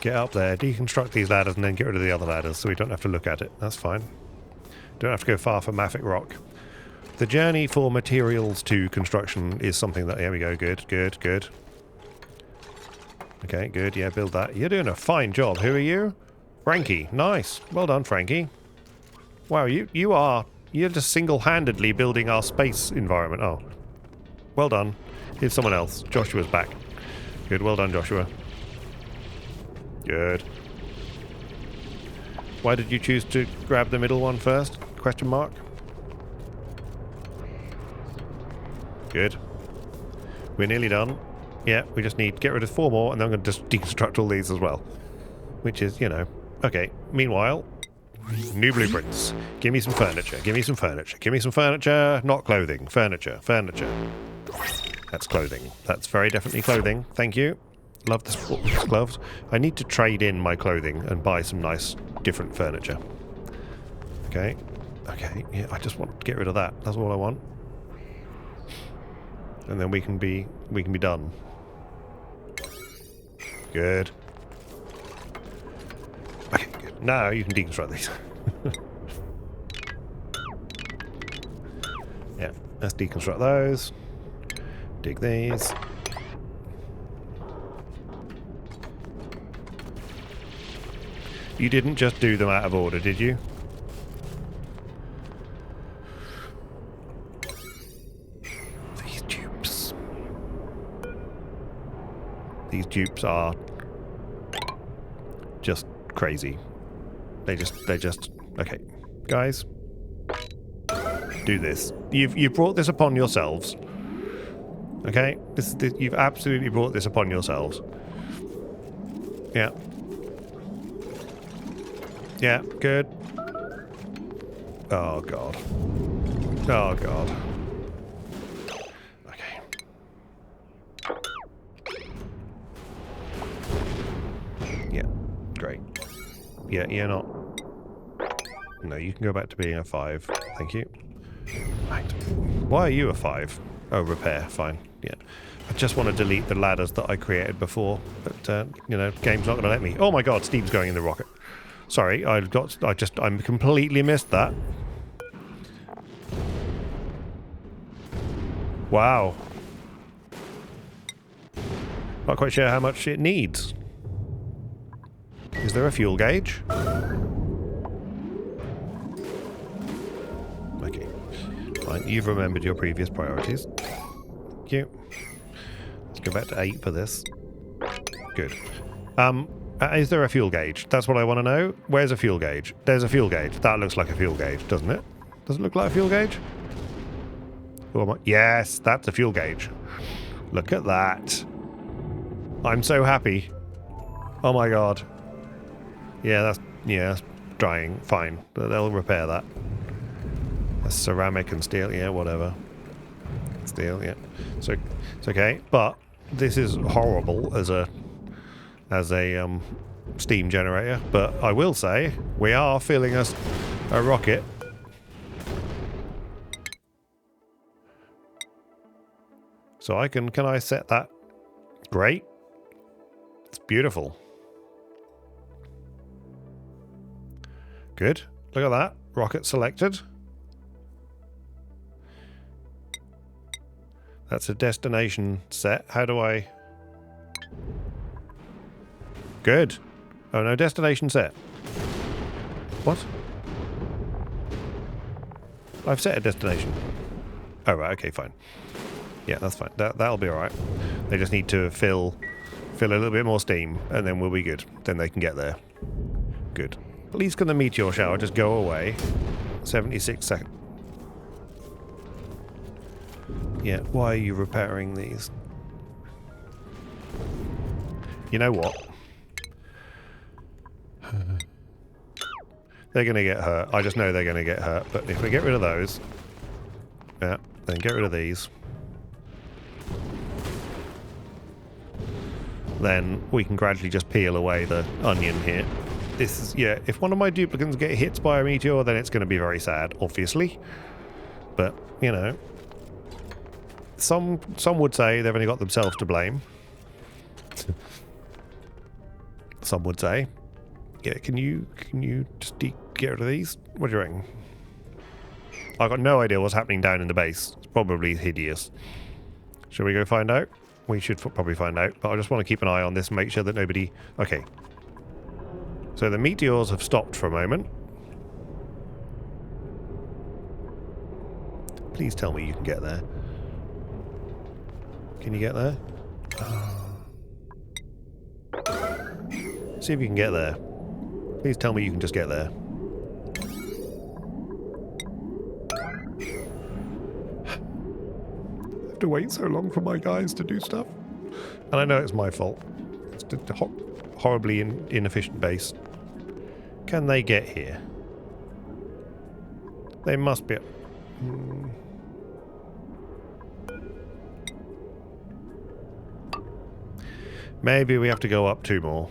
Get up there, deconstruct these ladders, and then get rid of the other ladders so we don't have to look at it. That's fine. Don't have to go far for mafic rock. The journey for materials to construction is something that... There we go. Good. Okay, good. Yeah, build that. You're doing a fine job. Who are you? Frankie. Nice. Well done, Frankie. Wow, you're just single-handedly building our space environment. Oh. Well done. Here's someone else. Joshua's back. Good. Well done, Joshua. Good. Why did you choose to grab the middle one first? Question mark. Good. We're nearly done. Yeah, we just need to get rid of 4 more, and then I'm going to just deconstruct all these as well. Which is, you know... Okay, meanwhile... New blueprints. Give me some furniture. Give me some furniture. Give me some furniture. Not clothing. Furniture. That's clothing. That's very definitely clothing. Thank you. Love the sports gloves. I need to trade in my clothing and buy some nice, different furniture. Okay. Okay, yeah, I just want to get rid of that. That's all I want. And then we can be done. Good. Okay, good. Now you can deconstruct these. Yeah, let's deconstruct those. Dig these. You didn't just do them out of order, did you? These dupes. These dupes are just crazy. They just okay. Guys, do this. You've brought this upon yourselves. Okay? You've absolutely brought this upon yourselves. Yeah. Yeah, good. Oh, God. Oh, God. Okay. Yeah, great. Yeah, you're not... No, you can go back to being a 5. Thank you. Right. Why are you a 5? Oh, repair. Fine. Yeah. I just want to delete the ladders that I created before, but, you know, game's not going to let me. Oh, my God, Steve's going in the rocket. Sorry, I completely missed that. Wow. Not quite sure how much it needs. Is there a fuel gauge? Okay. Fine, you've remembered your previous priorities. Thank you. Let's go back to 8 for this. Good. Is there a fuel gauge? That's what I want to know. Where's a fuel gauge? There's a fuel gauge. That looks like a fuel gauge, doesn't it? Does it look like a fuel gauge? Oh, am I? Yes, that's a fuel gauge. Look at that. I'm so happy. Oh my god. Yeah, that's drying. Fine. They'll repair that. That's ceramic and steel. Yeah, whatever. Steel, yeah. So it's okay. But this is horrible as a steam generator. But I will say we are filling a rocket. So can I set that? Great. It's beautiful. Good. Look at that. Rocket selected. That's a destination set. How do I... Good. Oh no, destination set. What? I've set a destination. Oh right, okay, fine. Yeah, that's fine. That'll be alright. They just need to fill a little bit more steam, and then we'll be good. Then they can get there. Good. Please can the meteor shower just go away? 76 seconds. Yeah, why are you repairing these? You know what? They're going to get hurt. I just know they're going to get hurt. But if we get rid of those... Yeah, then get rid of these. Then we can gradually just peel away the onion here. This is... Yeah, if one of my duplicants get hit by a meteor, then it's going to be very sad, obviously. But, you know... Some would say they've only got themselves to blame. Some would say. Yeah, can you just get rid of these? What do you reckon? I've got no idea what's happening down in the base. It's probably hideous. Shall we go find out? We should probably find out, but I just want to keep an eye on this and make sure that nobody... Okay. So the meteors have stopped for a moment. Please tell me you can get there. Can you get there? See if you can get there. Please tell me you can just get there. I have to wait so long for my guys to do stuff. And I know it's my fault. It's a horribly inefficient base. Can they get here? They must be... Maybe we have to go up 2 more.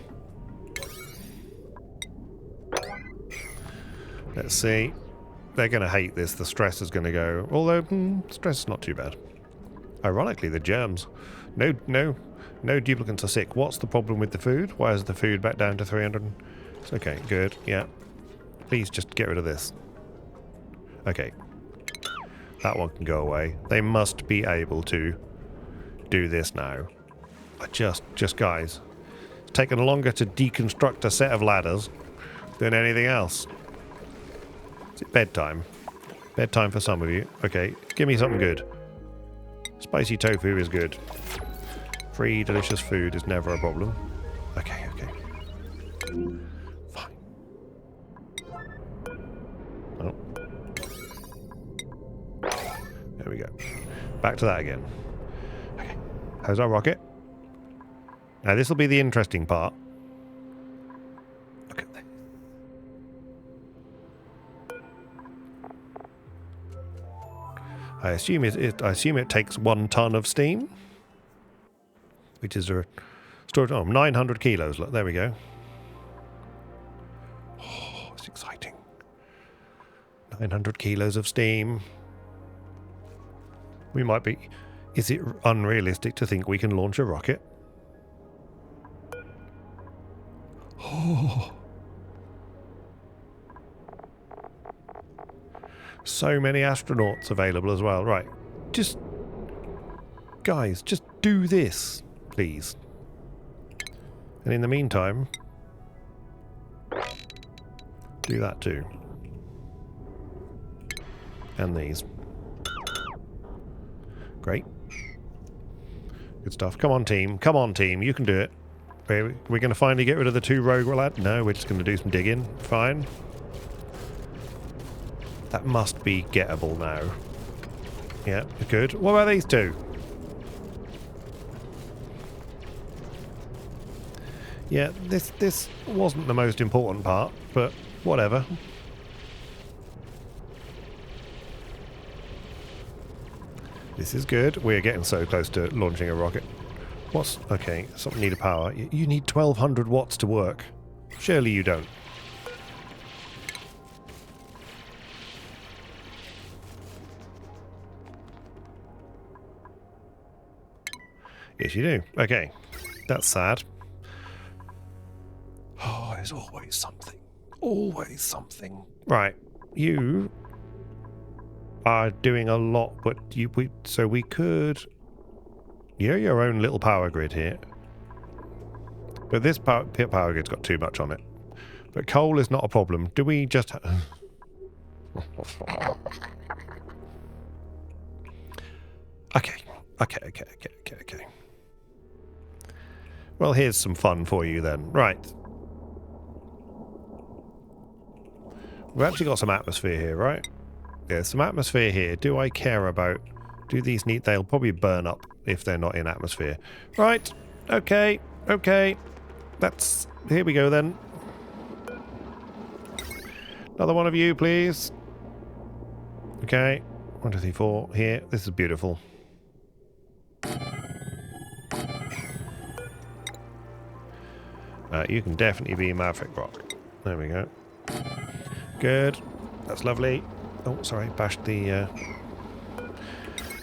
Let's see. They're going to hate this. The stress is going to go. Although, stress is not too bad. Ironically, the germs. No duplicants are sick. What's the problem with the food? Why is the food back down to 300? It's okay, good. Yeah. Please just get rid of this. Okay. That one can go away. They must be able to do this now. Just guys, it's taken longer to deconstruct a set of ladders than anything else. Is it bedtime? Bedtime for some of you. Okay, give me something good. Spicy tofu is good. Free delicious food is never a problem. Okay. Fine. Oh. There we go. Back to that again. Okay. How's our rocket? Now this will be the interesting part. Look at this. I assume it takes 1 ton of steam, which is a storage. Oh, 900 kilos. Look, there we go. Oh, it's exciting. 900 kilos of steam. We might be. Is it unrealistic to think we can launch a rocket? Oh. So many astronauts available as well. Right. Guys, just do this, please. And in the meantime, Do that too. And these. Great. Good stuff. Come on, team. Come on, team. You can do it. We're going to finally get rid of the 2 rogue lads? No, we're just going to do some digging. Fine. That must be gettable now. Yeah, good. What about these 2? Yeah, this wasn't the most important part, but whatever. This is good. We're getting so close to launching a rocket. What's... Okay, something need a power. You need 1200 watts to work. Surely you don't. Yes, you do. Okay. That's sad. Oh, there's always something. Always something. Right. You are doing a lot, but so we could... You're your own little power grid here. But this power grid's got too much on it. But coal is not a problem. Do we just... Okay. Well, here's some fun for you then. Right. We've actually got some atmosphere here, right? Yeah, some atmosphere here. Do I care about... Do these need... They'll probably burn up if they're not in atmosphere. Right. Okay. That's... Here we go then. Another one of you, please. Okay. 1, 2, 3, 4. Here. This is beautiful. You can definitely be Maverick Rock. There we go. Good. That's lovely. Oh, sorry. Bashed the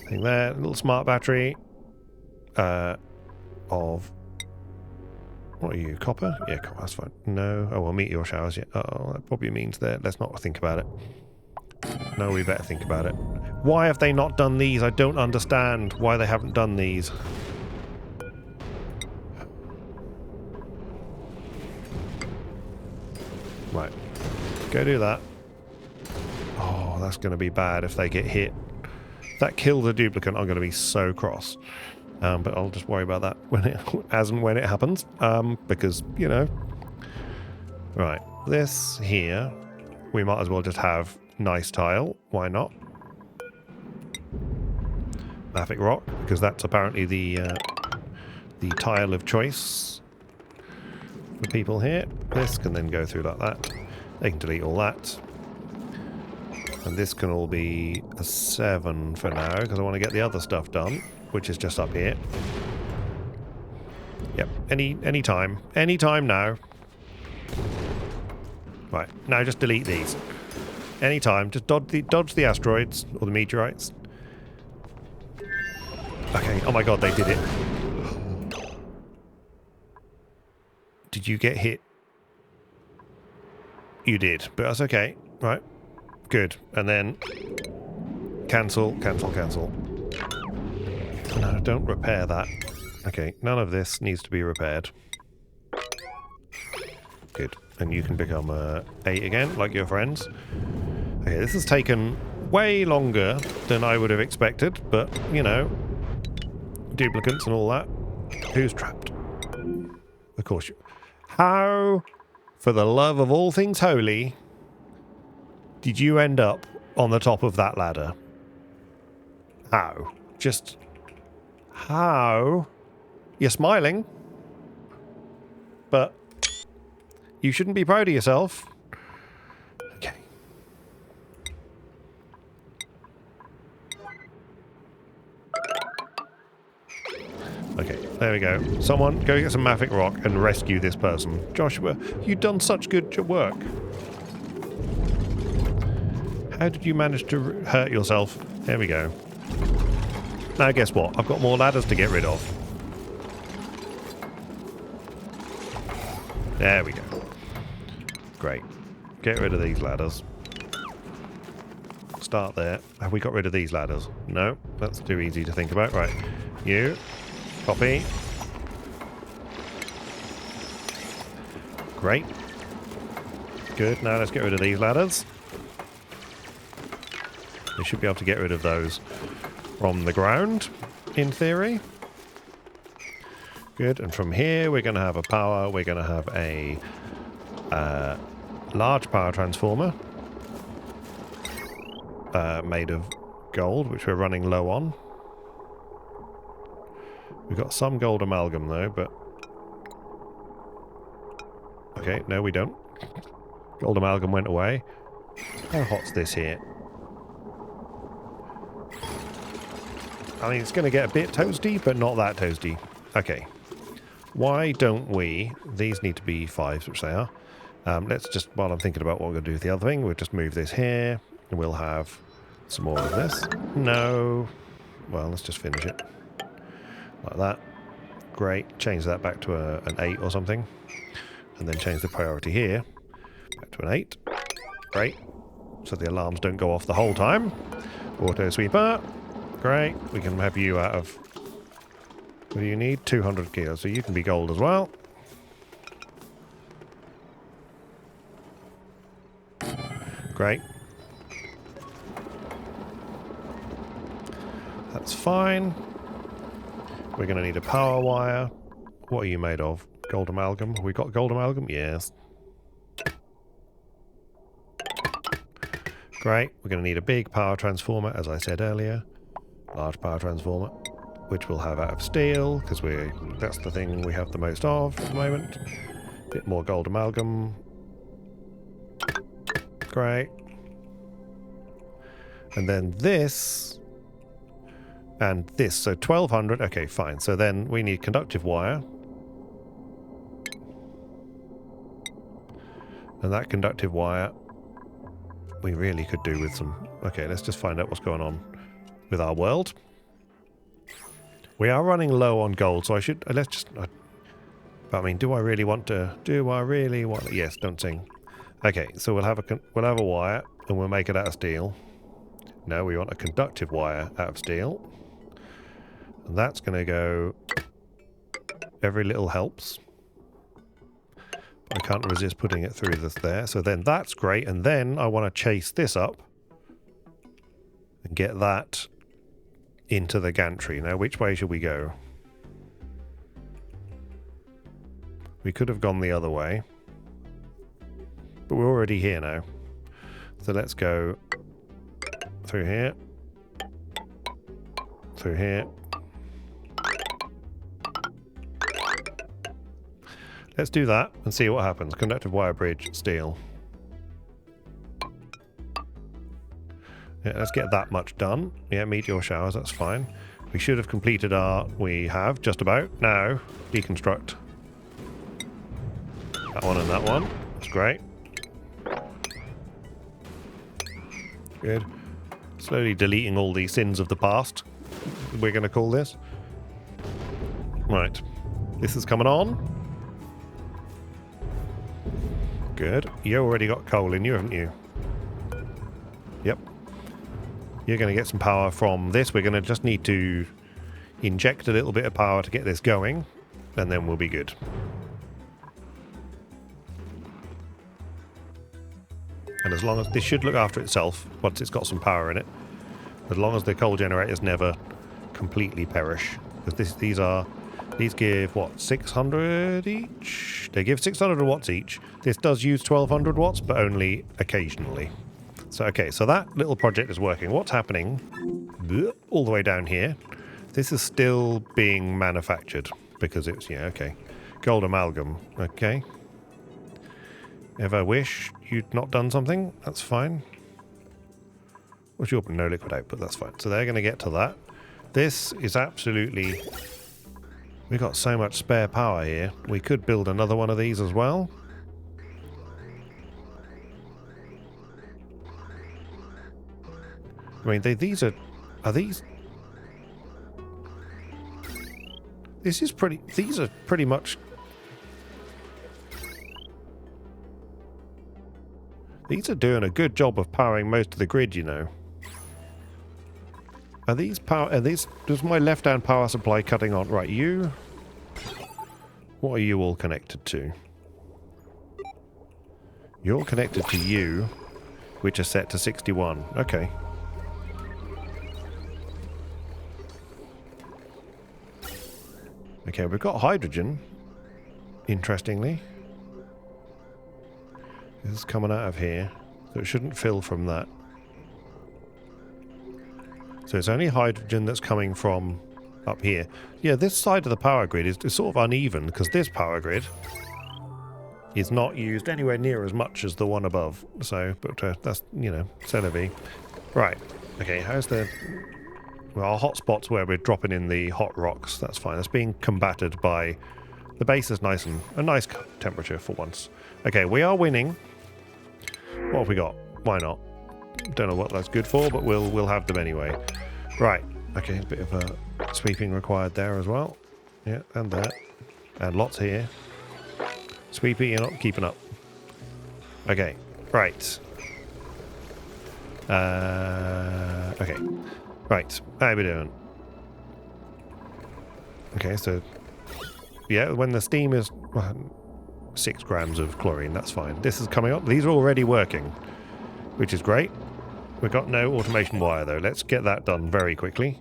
thing there. Little smart battery. Of... What are you? Copper? Yeah, copper. That's fine. No. Oh, well, meteor showers. Yeah. Oh, that probably means that. Let's not think about it. No, we better think about it. Why have they not done these? I don't understand why they haven't done these. Right. Go do that. Oh, that's going to be bad if they get hit. If that kills a duplicant, I'm going to be so cross. But I'll just worry about that as and when it happens. Because, you know. Right. This here, we might as well just have nice tile. Why not? Maverick Rock, because that's apparently the tile of choice for people here. This can then go through like that. They can delete all that. And this can all be a 7 for now, because I want to get the other stuff done, which is just up here. Yep, any time. Any time now. Right, now just delete these. Any time. Just dodge the asteroids, or the meteorites. Okay, oh my god, they did it. Did you get hit? You did, but that's okay. Right. Good. And then cancel. No, don't repair that. Okay, none of this needs to be repaired. Good. And you can become 8 again, like your friends. Okay, this has taken way longer than I would have expected, but, you know, duplicants and all that. Who's trapped? Of course you... How, for the love of all things holy, did you end up on the top of that ladder? How? Just... How? You're smiling. But you shouldn't be proud of yourself. Okay. Okay, there we go. Someone go get some Maverick Rock and rescue this person. Joshua, you've done such good work. How did you manage to hurt yourself? There we go. Now guess what? I've got more ladders to get rid of. There we go. Great. Get rid of these ladders. Start there. Have we got rid of these ladders? No. That's too easy to think about. Right. You. Copy. Great. Good. Now let's get rid of these ladders. We should be able to get rid of those from the ground, in theory. Good. And from here, we're going to have a power. We're going to have a large power transformer made of gold, which we're running low on. We've got some gold amalgam, though, but... Okay, no, we don't. Gold amalgam went away. How hot's this here? I mean, it's going to get a bit toasty, but not that toasty. Okay. Why don't we... These need to be 5s, which they are. Let's just, while I'm thinking about what we're going to do with the other thing, we'll just move this here, and we'll have some more of this. No. Well, let's just finish it. Like that. Great. Change that back to an 8 or something. And then change the priority here. Back to an 8. Great. So the alarms don't go off the whole time. Auto sweeper. Great. We can have you out of... What do you need? 200 gears. So you can be gold as well. Great. That's fine. We're going to need a power wire. What are you made of? Gold amalgam. Have we got gold amalgam? Yes. Great. We're going to need a big power transformer, as I said earlier. Large power transformer, which we'll have out of steel, because that's the thing we have the most of at the moment. Bit more gold amalgam. Great. And then this... And this. So 1200. Okay, fine. So then we need conductive wire. And that conductive wire we really could do with some... Okay, let's just find out what's going on with our world. We are running low on gold, so I should... let's just... I mean, do I really want to... Do I really want... Yes, don't sing. Okay, so we'll have a wire, and we'll make it out of steel. No, we want a conductive wire out of steel. And that's going to go... Every little helps. I can't resist putting it through this there. So then that's great. And then I want to chase this up and get that into the gantry. Now, which way should we go? We could have gone the other way. But we're already here now. So let's go through here. Through here. Let's do that and see what happens. Conductive wire bridge, steel. Yeah, let's get that much done. Yeah, meteor showers, that's fine. We should have completed our... We have, just about. Now, deconstruct. That one and that one. That's great. Good. Slowly deleting all the sins of the past, we're going to call this. Right. This is coming on. Good. You already got coal in you, haven't you? Yep. You're going to get some power from this. We're going to just need to inject a little bit of power to get this going, and then we'll be good. And as long as... This should look after itself once it's got some power in it. As long as the coal generators never completely perish. Because these give, what, 600 each? They give 600 watts each. This does use 1200 watts, but only occasionally. So, okay, so that little project is working. What's happening all the way down here? This is still being manufactured because it's, yeah, okay. Gold amalgam, okay. If I wish you'd not done something, that's fine. What's your no liquid output? That's fine. So they're going to get to that. This is absolutely... We've got so much spare power here. We could build another one of these as well. I mean, these are these... This is pretty... These are pretty much... These are doing a good job of powering most of the grid, you know. Are these power... Are these... Does my left-hand power supply cutting on? Right, you... What are you all connected to? You're connected to you, which is set to 61. Okay. Okay, we've got hydrogen, interestingly. This is coming out of here, so it shouldn't fill from that. So it's only hydrogen that's coming from up here. Yeah, this side of the power grid is sort of uneven, because this power grid is not used anywhere near as much as the one above. So, but that's, you know, c'est la vie. Right, okay, how's the... Well, our hotspots where we're dropping in the hot rocks, that's fine. That's being combated by... The base is nice and... a nice temperature for once. Okay, we are winning. What have we got? Why not? Don't know what that's good for, but we'll have them anyway. Right, okay, a bit of a sweeping required there as well. Yeah, and there. And lots here. Sweepy, you're not keeping up. Okay, right. Okay. Right, how are we doing? Okay, so... Yeah, when the steam is... 6 grams of chlorine, that's fine. This is coming up. These are already working, which is great. We've got no automation wire, though. Let's get that done very quickly.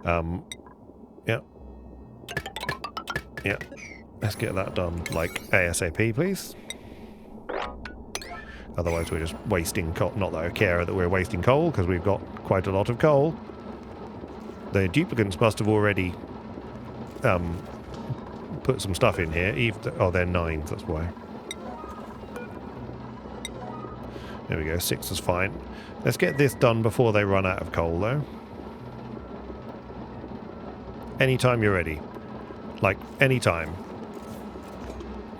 Yeah. Yeah. Let's get that done, like, ASAP, please. Otherwise we're just wasting coal. Not that I care that we're wasting coal, because we've got quite a lot of coal. The duplicants must have already put some stuff in here. Oh, they're 9s, that's why. There we go, 6 is fine. Let's get this done before they run out of coal, though. Anytime you're ready. Like, anytime.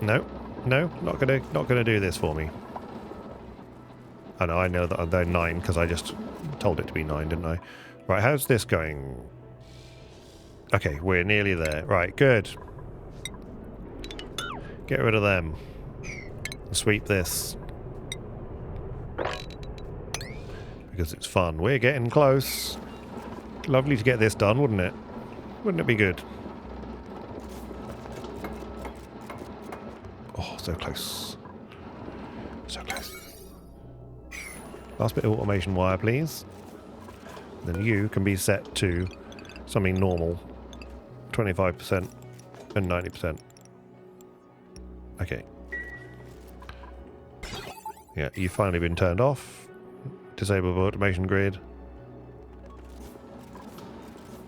No, no, not gonna do this for me. I know that they're 9 because I just told it to be 9, didn't I? Right, how's this going? Okay, we're nearly there. Right, good. Get rid of them. Sweep this. Because it's fun. We're getting close. Lovely to get this done, wouldn't it? Wouldn't it be good? Oh, so close. So close. Last bit of automation wire, please. Then you can be set to something normal. 25% and 90%. Okay. Yeah, you've finally been turned off. Disable automation grid.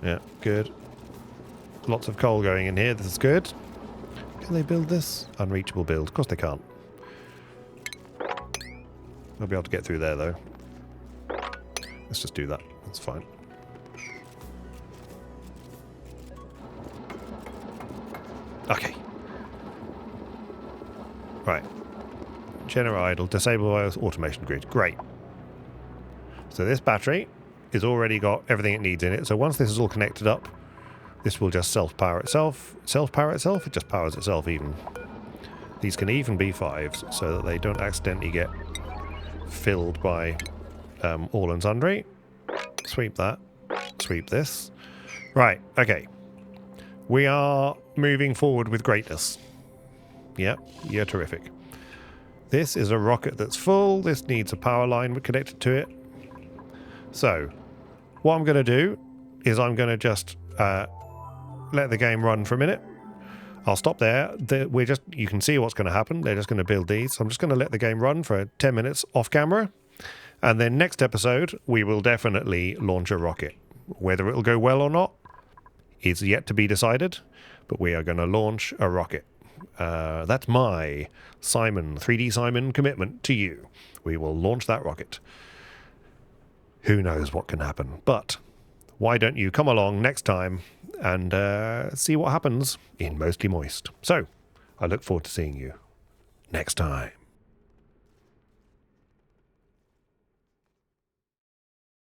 Yeah, good. Lots of coal going in here. This is good. Can they build this? Unreachable build. Of course they can't. They'll be able to get through there, though. Let's just do that. That's fine. Okay. Right. Genera idle. Disable automation grid. Great. So this battery has already got everything it needs in it. So once this is all connected up, this will just self-power itself. Self-power itself? It just powers itself even. These can even be 5s so that they don't accidentally get filled by all and sundry. Sweep that. Sweep this. Right, okay. We are moving forward with greatness. Yep, you're terrific. This is a rocket that's full. This needs a power line connected to it. So, what I'm going to do is I'm going to just let the game run for a minute. I'll stop there. You can see what's going to happen. They're just going to build these. So I'm just going to let the game run for 10 minutes off camera. And then next episode, we will definitely launch a rocket. Whether it'll go well or not is yet to be decided. But we are going to launch a rocket. That's my 3D Simon commitment to you. We will launch that rocket. Who knows what can happen. But why don't you come along next time and see what happens in Mostly Moist. So, I look forward to seeing you next time.